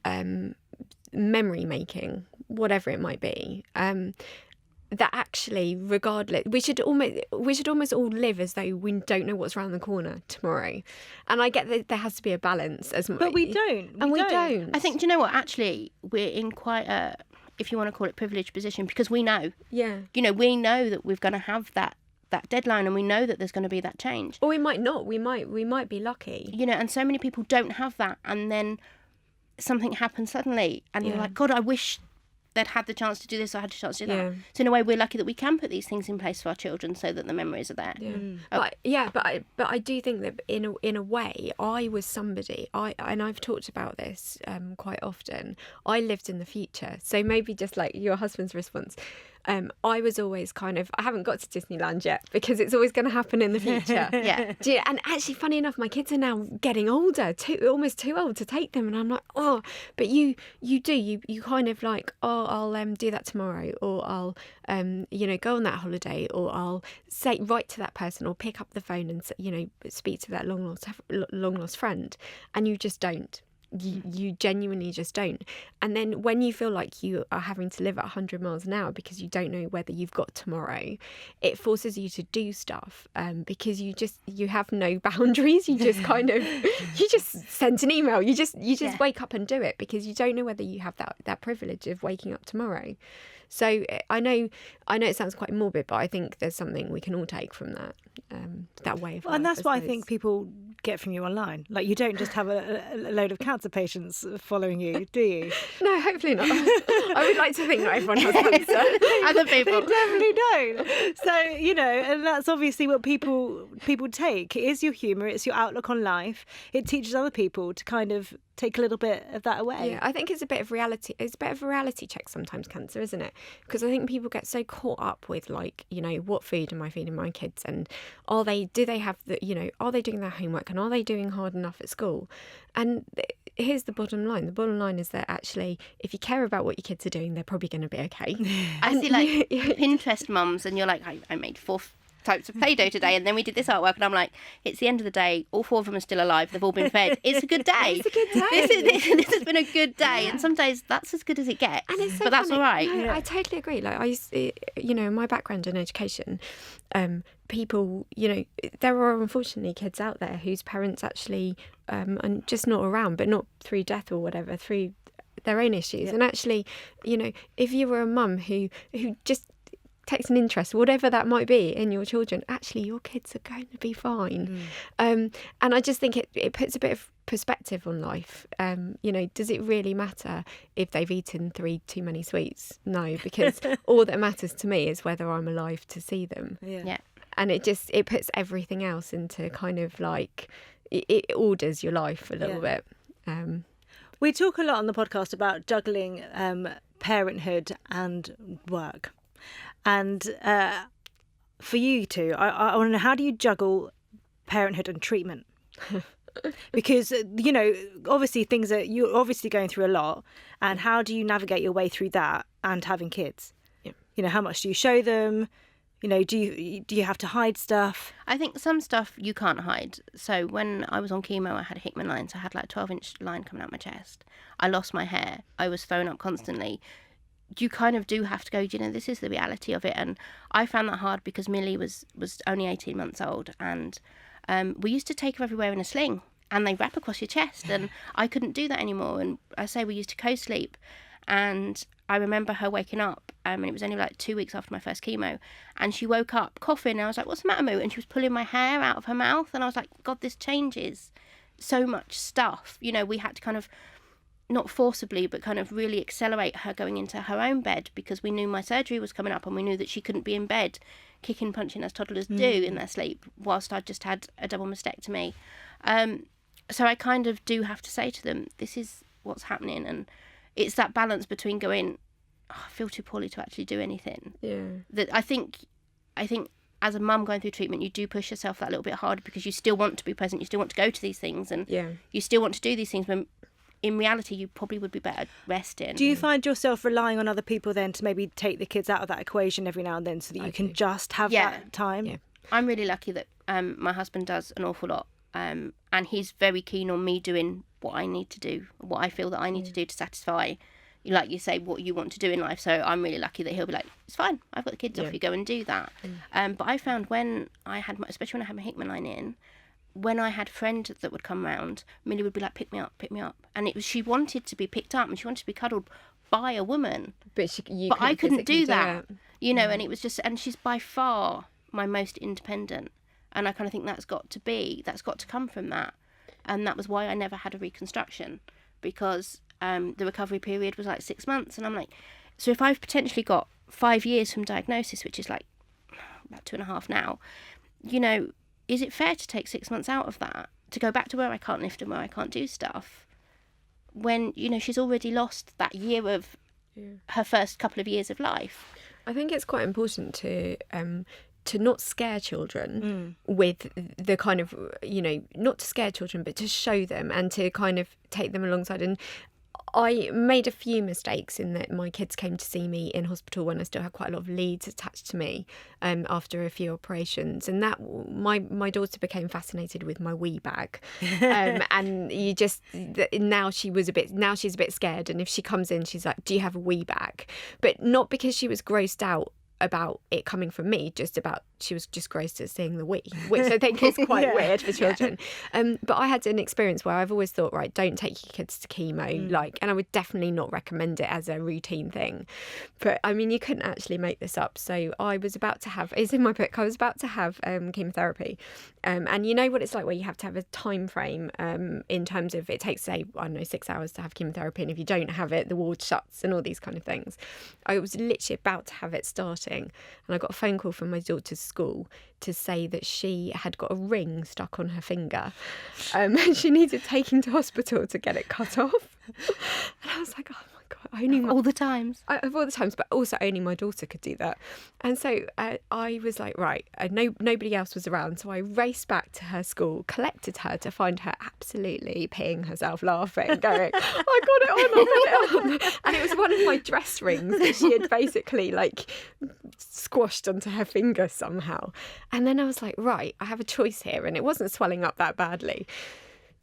B: memory making, whatever it might be, that actually, regardless, we should almost all live as though we don't know what's around the corner tomorrow. And I get that there has to be a balance,
A: but we don't.
B: We don't.
C: I think, do you know what? Actually, we're in quite a, if you want to call it, privileged position, because we know.
B: Yeah.
C: We know that we're going to have that deadline, and we know that there's going to be that change.
B: Or we might not. We might be lucky.
C: And so many people don't have that, and then something happens suddenly, and you're like, God, I wish they'd had the chance to do this or had the chance to do that. So in a way, we're lucky that we can put these things in place for our children so that the memories are there.
B: But I do think that in a way, I was somebody, and I've talked about this quite often. I lived in the future, so maybe just like your husband's response. I was always kind of, I haven't got to Disneyland yet because it's always going to happen in the future. And actually, funny enough, my kids are now getting older, almost too old to take them. And I'm like, but you kind of like, I'll do that tomorrow, or I'll, go on that holiday, or I'll write to that person, or pick up the phone and, speak to that long lost friend. And you just don't. You genuinely just don't. And then when you feel like you are having to live at 100 miles an hour because you don't know whether you've got tomorrow, it forces you to do stuff because you have no boundaries. You just kind of you just send an email. You just wake up and do it because you don't know whether you have that privilege of waking up tomorrow. So I know it sounds quite morbid, but I think there's something we can all take from that way of life.
A: And that's what I think people get from you online. Like, you don't just have a load of cancer patients following you, do you?
B: No, hopefully not. I would like to think not everyone has cancer.
C: Other people
A: definitely don't. So, and that's obviously what people take. It is your humour, it's your outlook on life. It teaches other people to kind of take a little bit of that away.
B: Yeah, I think it's a bit of reality. It's a bit of a reality check sometimes, cancer, isn't it? Because I think people get so caught up with, like, what food am I feeding my kids, and are they doing their homework, and are they doing hard enough at school? And here's the bottom line. The bottom line is that actually, if you care about what your kids are doing, they're probably going to be okay.
C: I see like Pinterest mums, and you're like, I made 4 types of Play-Doh today, and then we did this artwork, and I'm like, it's the end of the day, all 4 of them are still alive, they've all been fed, it's a good day.
B: It's a good day.
C: This has been a good day, and some days that's as good as it gets,
B: and it's so
C: but that's
B: funny.
C: all right.
B: No, I totally agree. Like, I used to, my background in education, people, there are unfortunately kids out there whose parents actually are just not around, but not through death or whatever, through their own issues. And actually, if you were a mum who just takes an interest, whatever that might be, in your children, actually your kids are going to be fine. And I just think it puts a bit of perspective on life. Does it really matter if they've eaten 3 too many sweets? No, because all that matters to me is whether I'm alive to see them.
C: Yeah.
B: And it puts everything else into kind of like, it orders your life a little bit.
A: We talk a lot on the podcast about juggling parenthood and work. And for you two, I want to know, how do you juggle parenthood and treatment? Because, obviously you're obviously going through a lot. And how do you navigate your way through that and having kids? Yeah. How much do you show them? Do you have to hide stuff?
C: I think some stuff you can't hide. So when I was on chemo, I had a Hickman line, so I had like a 12-inch line coming out my chest. I lost my hair. I was thrown up constantly. You kind of do have to go, this is the reality of it. And I found that hard because Millie was only 18 months old, and we used to take her everywhere in a sling, and they wrap across your chest, and I couldn't do that anymore. And I say we used to co-sleep, and I remember her waking up, and it was only like 2 weeks after my first chemo, and she woke up coughing, and I was like, what's the matter, Moo? And she was pulling my hair out of her mouth, and I was like, God, this changes so much stuff. We had to kind of, not forcibly, but kind of really accelerate her going into her own bed, because we knew my surgery was coming up, and we knew that she couldn't be in bed kicking, punching as toddlers do in their sleep, whilst I'd just had a double mastectomy. So I kind of do have to say to them, this is what's happening. And it's that balance between going, I feel too poorly to actually do anything.
B: Yeah.
C: That I think as a mum going through treatment, you do push yourself that little bit harder because you still want to be present, you still want to go to these things, and you still want to do these things when in reality you probably would be better resting.
A: Do you find yourself relying on other people then to maybe take the kids out of that equation every now and then so that you can just have that time?
B: Yeah.
C: I'm really lucky that my husband does an awful lot, and he's very keen on me doing what I need to do, what I feel that I need to do to satisfy, like you say, what you want to do in life. So I'm really lucky that he'll be like, it's fine, I've got the kids off, you go and do that. But I found when I had, especially when I had my Hickman line in, when I had friends that would come round, Millie would be like, pick me up. And it was, she wanted to be picked up and she wanted to be cuddled by a woman. But I couldn't do that, you know, and it was just, and she's by far my most independent. And I kind of think that's got to come from that. And that was why I never had a reconstruction, because the recovery period was like 6 months. And I'm like, so if I've potentially got 5 years from diagnosis, which is like about 2.5 now, you know, is it fair to take 6 months out of that to go back to where I can't lift and where I can't do stuff when, you know, she's already lost that year of her first couple of years of life?
B: I think it's quite important to not scare children with the kind of, you know, not to scare children, but to show them and to kind of take them alongside. And I made a few mistakes in that my kids came to see me in hospital when I still had quite a lot of leads attached to me after a few operations, and that my daughter became fascinated with my wee bag, and you just now she's a bit scared, and if she comes in she's like, do you have a wee bag? But not because she was grossed out about it coming from me, just about she was just grossed at seeing the wee, which I think is quite weird for children. But I had an experience where I've always thought, right, don't take your kids to chemo, and I would definitely not recommend it as a routine thing. But I mean, you couldn't actually make this up. So I was about to have, it's in my book, I was about to have chemotherapy, and you know what it's like where you have to have a time frame in terms of it takes, say, I don't know, 6 hours to have chemotherapy, and if you don't have it, the ward shuts and all these kind of things. I was literally about to have it starting, and I got a phone call from my daughter's school to say that she had got a ring stuck on her finger, and she needed taking to hospital to get it cut off. And I was like, oh my God,
C: all the times,
B: but also only my daughter could do that. And so I was like, right, nobody else was around, so I raced back to her school, collected her, to find her absolutely peeing herself laughing, going, I got it on, and it was one of my dress rings that she had basically like squashed onto her finger somehow. And then I was like, right, I have a choice here, and it wasn't swelling up that badly.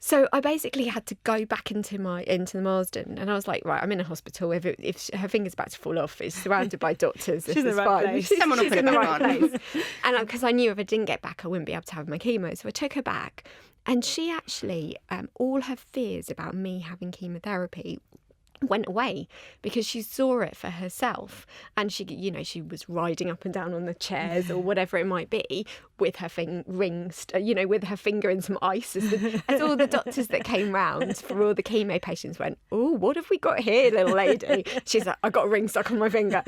B: So I basically had to go back into the Marsden, and I was like, right, I'm in a hospital. If her finger's about to fall off, it's surrounded by doctors.
A: She's in the right place.
C: Someone will put it
B: in the
C: back
B: right
C: on.
B: place. And because I knew if I didn't get back, I wouldn't be able to have my chemo. So I took her back, and she actually, all her fears about me having chemotherapy went away because she saw it for herself, and she was riding up and down on the chairs or whatever it might be with her with her finger in some ice as all the doctors that came round for all the chemo patients went, oh, what have we got here, little lady? She's like, I got a ring stuck on my finger.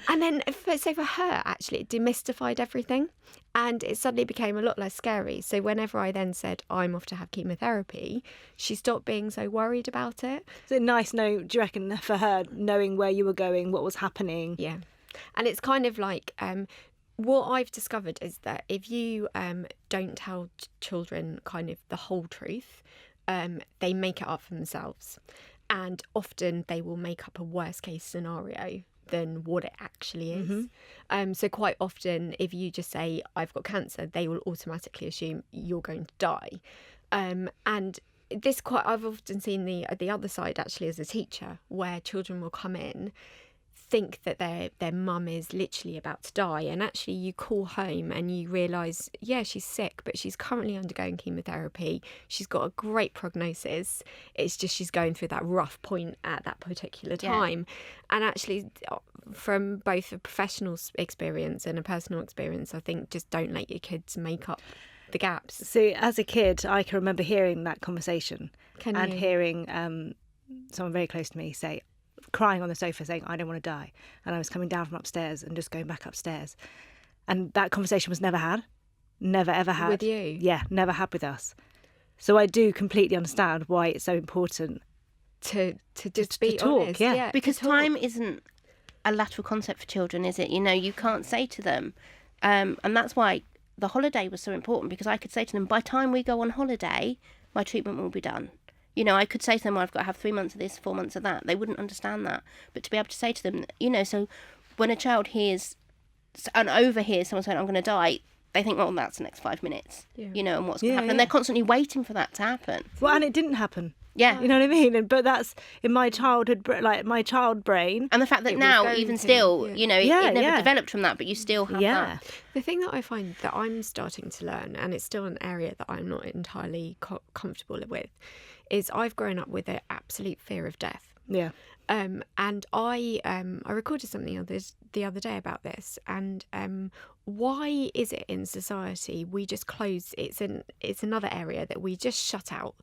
B: And then so for her, actually, it demystified everything, and it suddenly became a lot less scary. So whenever I then said I'm off to have chemotherapy, she stopped being so worried about it.
A: It's a nice note, do you reckon, for her, knowing where you were going, what was happening?
B: Yeah. And it's kind of like, what I've discovered is that if you don't tell children kind of the whole truth, they make it up for themselves. And often they will make up a worst case scenario than what it actually is. So quite often, if you just say, I've got cancer, they will automatically assume you're going to die. And I've often seen the other side actually as a teacher, where children will come in, think that their mum is literally about to die, and actually you call home and you realise, yeah, she's sick, but she's currently undergoing chemotherapy. She's got a great prognosis. It's just she's going through that rough point at that particular time. And actually, from both a professional experience and a personal experience, I think just don't let your kids make up the gaps.
A: See, as a kid, I can remember hearing that conversation and
B: you?
A: hearing someone very close to me say, crying on the sofa saying, I don't want to die. And I was coming down from upstairs and just going back upstairs. And that conversation was never had. Never, ever had.
B: With you?
A: Yeah, never had with us. So I do completely understand why it's so important
B: to just be
A: talk,
B: honest.
A: yeah.
C: Because time isn't a lateral concept for children, is it? You know, you can't say to them, And that's why the holiday was so important, because I could say to them, by the time we go on holiday, my treatment will be done. I could say to them, well, I've got to have 3 months of this, 4 months of that. They wouldn't understand that. But to be able to say to them, so when a child hears and overhears someone saying, I'm going to die, they think, well, that's the next 5 minutes, and what's going to happen. And they're constantly waiting for that to happen.
A: Well, and it didn't happen.
C: Yeah.
A: You know what I mean? But that's in my childhood, like my child brain.
C: And the fact that now, even still, it never developed from that, but you still have that.
B: The thing that I find that I'm starting to learn, and it's still an area that I'm not entirely comfortable with, is I've grown up with an absolute fear of death.
A: Yeah.
B: And I recorded something the other day about this, and why is it in society we just close? It's another area that we just shut out,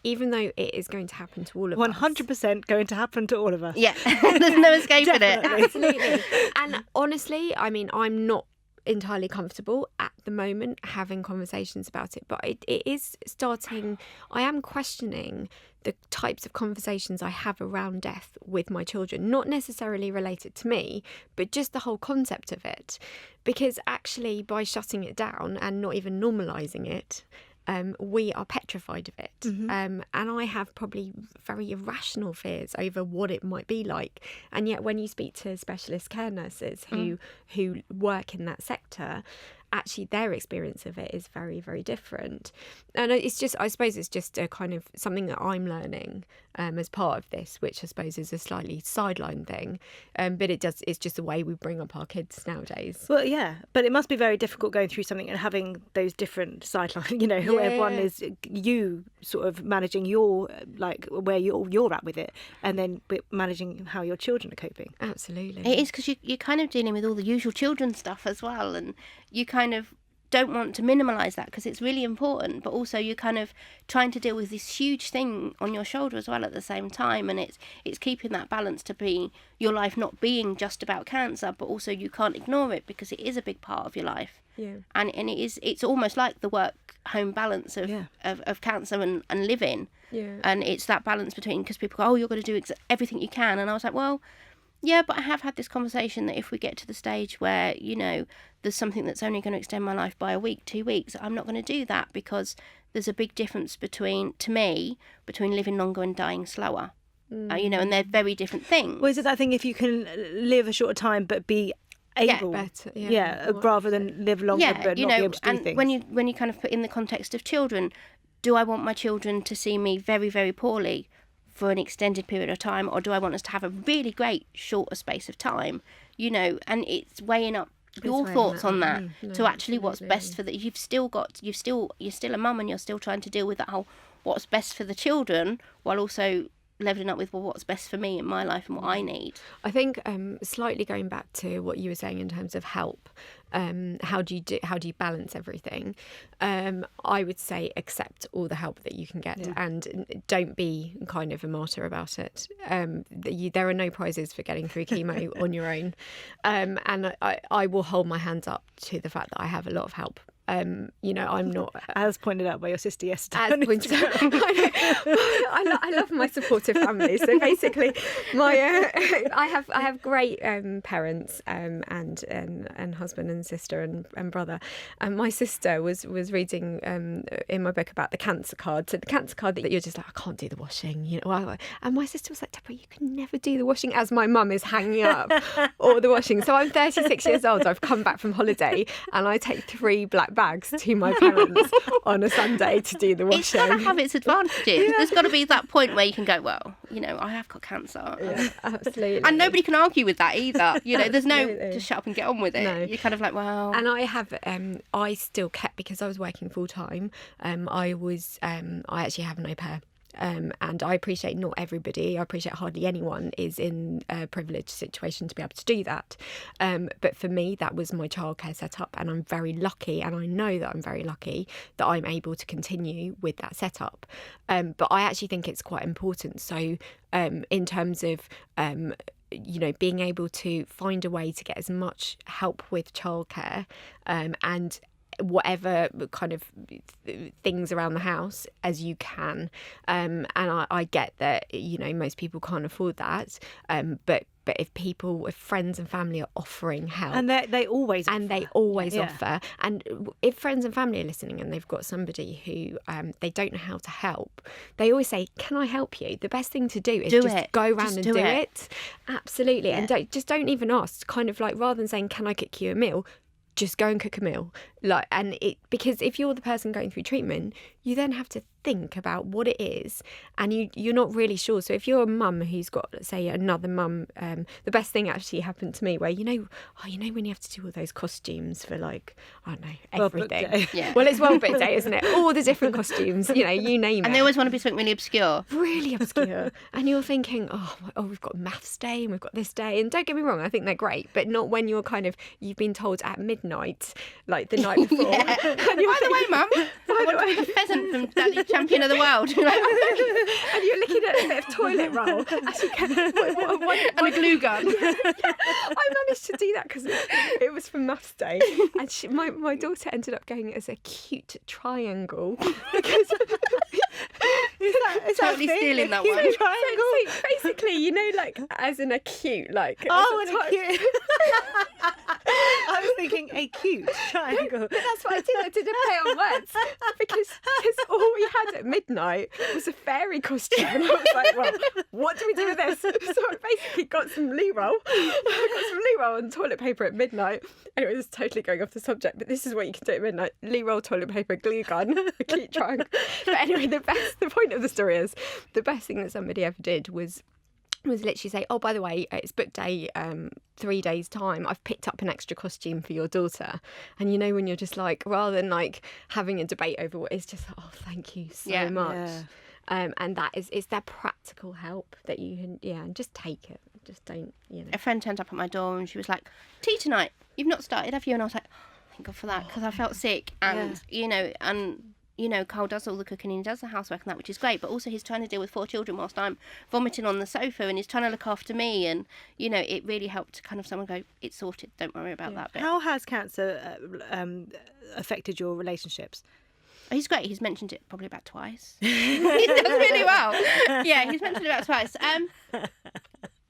B: even though it is going to happen to all of us.
A: 100% going to happen to all of us.
C: Yeah, there's no escaping it.
B: Absolutely. And honestly, I mean, I'm not entirely comfortable at the moment having conversations about it, but it is starting. I am questioning the types of conversations I have around death with my children, not necessarily related to me, but just the whole concept of it, because actually by shutting it down and not even normalising it, we are petrified of it. And I have probably very irrational fears over what it might be like. And yet when you speak to specialist care nurses who work in that sector, actually their experience of it is very, very different. And it's just, I suppose it's just a kind of something that I'm learning as part of this, which I suppose is a slightly sideline thing. But it's just the way we bring up our kids nowadays.
A: Well, yeah, but it must be very difficult going through something and having those different sidelines, where one is you sort of managing your, like, where you're at with it, and then managing how your children are coping.
B: Absolutely.
C: It is, because you're kind of dealing with all the usual children stuff as well, and you kind of don't want to minimalise that because it's really important, but also you're kind of trying to deal with this huge thing on your shoulder as well at the same time, and it's keeping that balance to be your life not being just about cancer, but also you can't ignore it because it is a big part of your life.
B: Yeah.
C: And it's almost like the work home balance of cancer and living.
B: Yeah.
C: And it's that balance between, because people go, oh, you're going to do everything you can, and I was like, well, yeah, but I have had this conversation that if we get to the stage where, there's something that's only going to extend my life by a week, 2 weeks, I'm not going to do that, because there's a big difference between living longer and dying slower. And they're very different things.
A: Well, is it that thing, if you can live a shorter time but be able,
B: better,
A: rather than live longer but not be able to do things?
C: And when you kind of put in the context of children, do I want my children to see me very, very poorly for an extended period of time, or do I want us to have a really great shorter space of time? And it's weighing up your thoughts on that to actually what's best for the. You're still a mum, and you're still trying to deal with that whole what's best for the children, while also leveling up with what's best for me in my life and what I need.
B: I think slightly going back to what you were saying in terms of help, how do you balance everything? I would say accept all the help that you can get, and don't be kind of a martyr about it. There are no prizes for getting through chemo on your own, and I will hold my hands up to the fact that I have a lot of help. I'm not,
A: as pointed out by your sister yesterday.
B: As pointed out, I love my supportive family. So basically, I have great parents and husband and sister and brother. And my sister was reading in my book about the cancer card. So the cancer card that you're just like, I can't do the washing, And my sister was like, Deborah, you can never do the washing, as my mum is hanging up all the washing. So I'm 36 years old. I've come back from holiday, and I take 3 black bags to my parents on a Sunday to do the washing.
C: It's got to have its advantages. There's got to be that point where you can go, well, I have got cancer.
B: Yeah, absolutely.
C: And nobody can argue with that either. There's no just shut up and get on with it. No. You're kind of like, well.
B: And I still kept, because I was working full time. I actually have an au pair. And I appreciate not everybody, I appreciate hardly anyone is in a privileged situation to be able to do that. But for me, that was my childcare setup, and I'm very lucky, and I know that I'm very lucky that I'm able to continue with that setup. But I actually think it's quite important. So in terms of being able to find a way to get as much help with childcare and whatever kind of things around the house as you can. And I get that, you know, most people can't afford that. But if friends and family are offering help,
A: and they always
B: offer, and if friends and family are listening and they've got somebody who they don't know how to help, they always say, "Can I help you?" The best thing to do is just go around and do it. Absolutely, and don't even ask. Kind of like, rather than saying, "Can I cook you a meal?" just go and cook a meal. Because if you're the person going through treatment, you then have to think about what it is, and you're not really sure. So if you're a mum who's got, let's say, another mum, the best thing actually happened to me where you know when you have to do all those costumes for, like, I don't know, everything. Well, it's World Book Day, isn't it? All the different costumes, you know, you name it.
C: And they always want to be something really obscure.
B: Really obscure. And you're thinking, oh, we've got Maths Day and we've got this day. And don't get me wrong, I think they're great, but not when you've been told at midnight, like the night before.
C: By the way, Mum, I want to be the pheasant from Daddy Champion of the World.
B: And you're looking at a bit of toilet roll
C: and a glue gun.
B: I managed to do that because it was for Maths Day, and my daughter ended up going as a cute triangle. Because
C: is totally stealing that one.
B: Triangle. So basically, you know, like as in a cute, like.
A: Oh, and a cute. I was thinking a cute triangle.
B: But that's what I did. I did a play on words because all we had at midnight was a fairy costume, and I was like, well, what do we do with this? So I basically got some loo roll. And toilet paper at midnight. Anyway, this is totally going off the subject, but this is what you can do at midnight: loo roll, toilet paper, glue gun, a cute triangle. But anyway, the point of the story is the best thing that somebody ever did was literally say, oh, by the way, it's book day, 3 days time, I've picked up an extra costume for your daughter. And you know, when you're just like, rather than like having a debate over what, it's just, oh, thank you so much. And it's that practical help that you can, and just take it. Just don't, you know.
C: A friend turned up at my door and she was like, tea tonight, you've not started, have you? And I was like, thank God for that, because I felt sick. And, you know, Carl does all the cooking and he does the housework and that, which is great, but also he's trying to deal with 4 children whilst I'm vomiting on the sofa, and he's trying to look after me, and, you know, it really helped to kind of someone go, it's sorted, don't worry about that bit.
A: How has cancer affected your relationships?
C: He's great. He's mentioned it probably about twice. He does really well. Yeah, he's mentioned it about twice.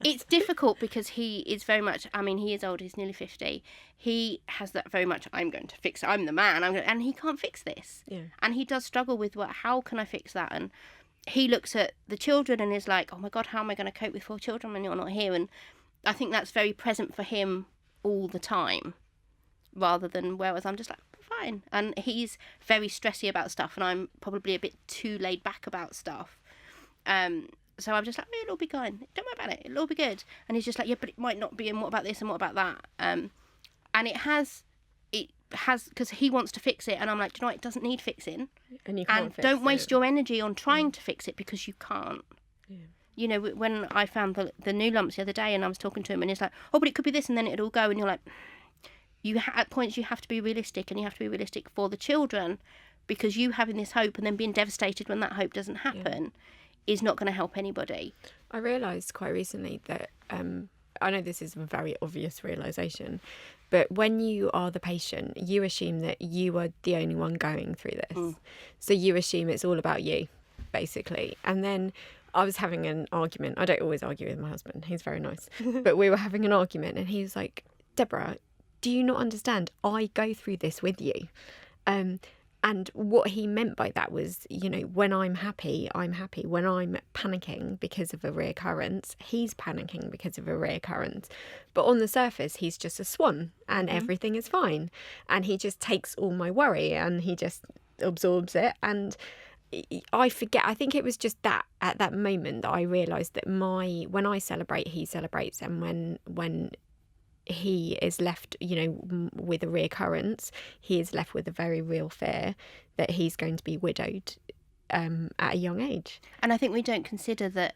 C: It's difficult because he is very much, I mean, he is old, he's nearly 50. He has that very much, I'm going to fix it, I'm the man, and he can't fix this. Yeah. And he does struggle with, how can I fix that? And he looks at the children and is like, oh my God, how am I going to cope with 4 children when you're not here? And I think that's very present for him all the time, rather than, whereas I'm just like, fine. And he's very stressy about stuff, and I'm probably a bit too laid back about stuff. So I'm just like, it'll be fine. Don't worry about it. It'll all be good. And he's just like, yeah, but it might not be. And what about this? And what about that? And it has, because he wants to fix it. And I'm like, do you know what? It doesn't need fixing.
B: And you can't
C: fix it. Don't waste your energy on trying to fix it, because you can't. Yeah. You know, when I found the new lumps the other day, and I was talking to him, and he's like, oh, but it could be this, and then it'll all go. And you're like, at points you have to be realistic, and you have to be realistic for the children, because you having this hope and then being devastated when that hope doesn't happen is not going to help anybody.
B: I realised quite recently that, I know this is a very obvious realisation, but when you are the patient, you assume that you are the only one going through this. So you assume it's all about you, basically. And then I was having an argument. I don't always argue with my husband. He's very nice. But we were having an argument, and he was like, Deborah, do you not understand? I go through this with you. And what he meant by that was, you know, when I'm happy, I'm happy. When I'm panicking because of a reoccurrence, he's panicking because of a reoccurrence. But on the surface, he's just a swan, and everything is fine. And he just takes all my worry, and he just absorbs it. And I forget, I think it was just that at that moment that I realised that when I celebrate, he celebrates. And when he is left, you know, with a reoccurrence, he is left with a very real fear that he's going to be widowed at a young age.
C: And I think we don't consider that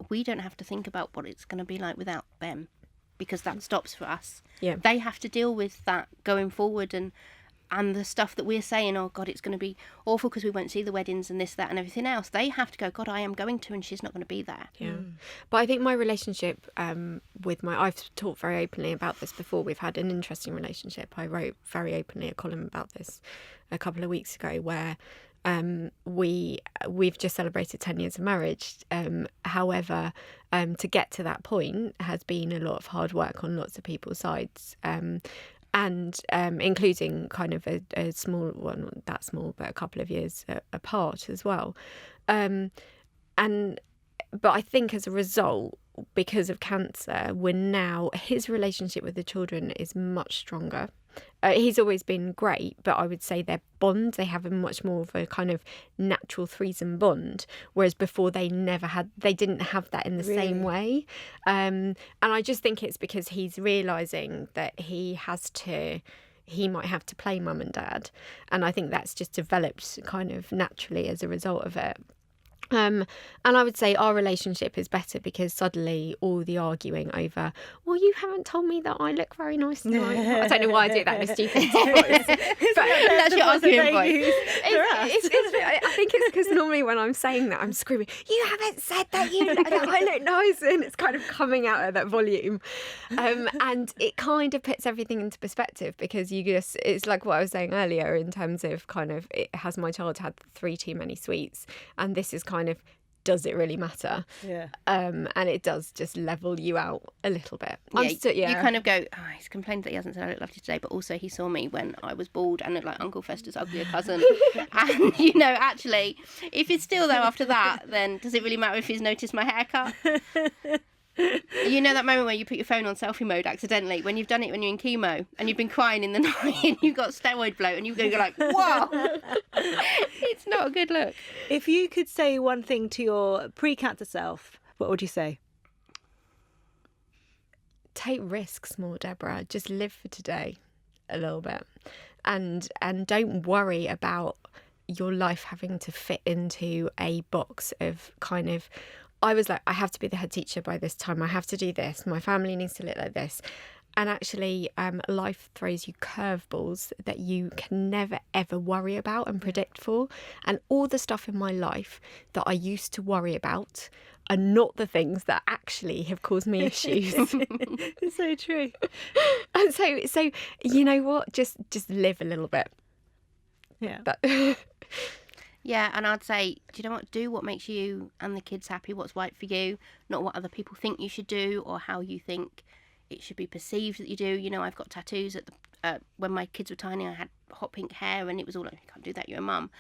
C: we don't have to think about what it's going to be like without them, because that stops for us.
B: Yeah.
C: They have to deal with that going forward, and and the stuff that we're saying, oh God, it's going to be awful because we won't see the weddings and this, that and everything else, they have to go, God, I am going to, and she's not going to be there.
B: Yeah. But I think my relationship I've talked very openly about this before. We've had an interesting relationship. I wrote very openly a column about this a couple of weeks ago where we've just celebrated 10 years of marriage. However, to get to that point has been a lot of hard work on lots of people's sides. And including kind of a small one, not that small, but a couple of years apart as well. But I think as a result, because of cancer, his relationship with the children is much stronger. He's always been great, but I would say their bond, they have a much more of a kind of natural threesome bond, whereas before they didn't have that in the same way. And I just think it's because he's realising that he might have to play mum and dad. And I think that's just developed kind of naturally as a result of it. And I would say our relationship is better because suddenly all the arguing over, well, you haven't told me that I look very nice tonight. I don't know why I do that in a stupid voice. But
C: That's your arguing voice.
B: I think it's because normally when I'm saying that, I'm screaming, you haven't said that I look nice, and it's kind of coming out of that volume. And it kind of puts everything into perspective because it's like what I was saying earlier in terms of kind of, has my child had 3 too many sweets? And this is kind of, does it really matter?
A: Yeah.
B: And it does just level you out a little bit.
C: You kind of go, oh, he's complained that he hasn't said I look lovely today, but also he saw me when I was bald and looked like Uncle Fester's uglier cousin. And, actually, if it's still there after that, then does it really matter if he's noticed my haircut? That moment where you put your phone on selfie mode accidentally, when you've done it when you're in chemo and you've been crying in the night and you've got steroid bloat and you go like, whoa, it's not a good look.
A: If you could say one thing to your pre-cancer self, what would you say?
B: Take risks more, Deborah. Just live for today a little bit, and don't worry about your life having to fit into a box of kind of, I was like, I have to be the head teacher by this time. I have to do this. My family needs to look like this. And actually, life throws you curveballs that you can never, ever worry about and predict for. And all the stuff in my life that I used to worry about are not the things that actually have caused me issues.
A: It's so true.
B: And so you know what? Just live a little bit.
A: Yeah.
C: Yeah, and I'd say, do you know what? Do what makes you and the kids happy, what's right for you, not what other people think you should do or how you think it should be perceived that you do. I've got tattoos when my kids were tiny, I had hot pink hair and it was all like, you can't do that, you're a mum.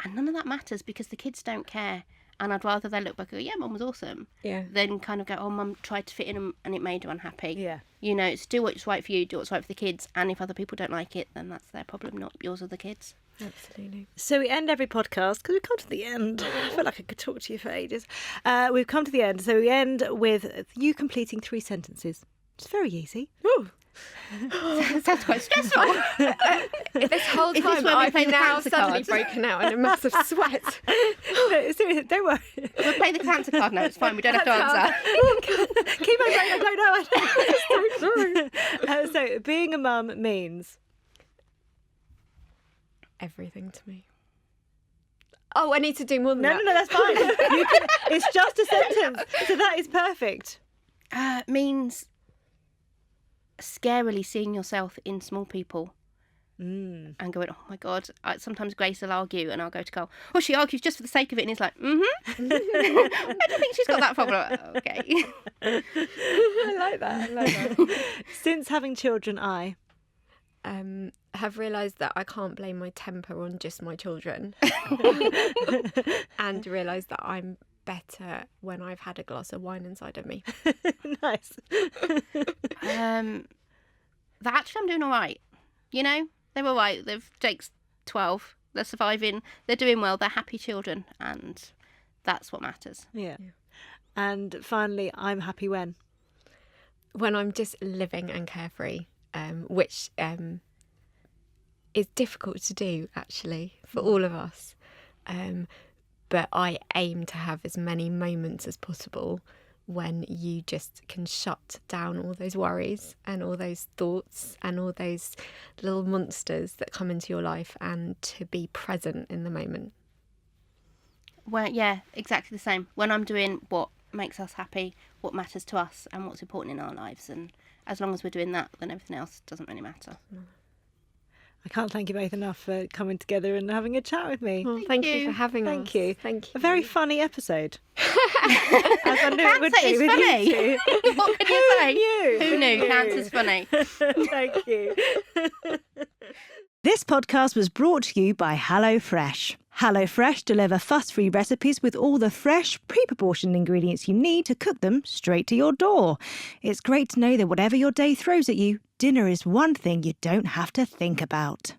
C: And none of that matters because the kids don't care. And I'd rather they look back and go, yeah, mum was awesome.
B: Yeah.
C: Than kind of go, oh, mum tried to fit in and it made her unhappy.
A: Yeah.
C: It's do what's right for you, do what's right for the kids. And if other people don't like it, then that's their problem, not yours or the kids.
B: Absolutely.
A: So we end every podcast, because we've come to the end. I feel like I could talk to you for ages. We've come to the end. So we end with you completing 3 sentences. It's very easy.
B: Ooh.
C: Sounds quite stressful.
B: This whole time I've now suddenly broken out in a massive sweat.
A: No, seriously, don't worry.
C: We'll play the cancer card now, it's fine, we don't have to answer.
A: Keep on going, I don't know. So being a mum means?
B: Everything to me. Oh, I need to do more than that.
A: No, that's fine. It's just a sentence, so that is perfect.
C: Means scarily seeing yourself in small people and going, oh my God. Sometimes Grace will argue and I'll go to Carl, oh, she argues just for the sake of it, and he's like, I don't think she's got that problem. Okay.
B: I like that.
A: Since having children, I
B: have realised that I can't blame my temper on just my children and realised that I'm better when I've had a glass of wine inside of me.
A: Nice.
C: That actually I'm doing all right. They're all right. Jake's 12. They're surviving. They're doing well. They're happy children, and that's what matters.
A: Yeah. And finally, I'm happy when
B: I'm just living and carefree, which is difficult to do actually for all of us. But I aim to have as many moments as possible when you just can shut down all those worries and all those thoughts and all those little monsters that come into your life, and to be present in the moment.
C: Well, yeah, exactly the same. When I'm doing what makes us happy, what matters to us and what's important in our lives, and as long as we're doing that, then everything else doesn't really matter.
A: I can't thank you both enough for coming together and having a chat with me.
B: Well, thank you for having us.
A: Thank you.
B: Thank you.
A: A very funny episode. As I knew it would be with
C: funny.
A: you two.
C: What can you say?
A: Who
C: Who knew? Cancer's funny.
A: Thank you. This podcast was brought to you by HelloFresh. HelloFresh deliver fuss-free recipes with all the fresh, pre-proportioned ingredients you need to cook them straight to your door. It's great to know that whatever your day throws at you, dinner is one thing you don't have to think about.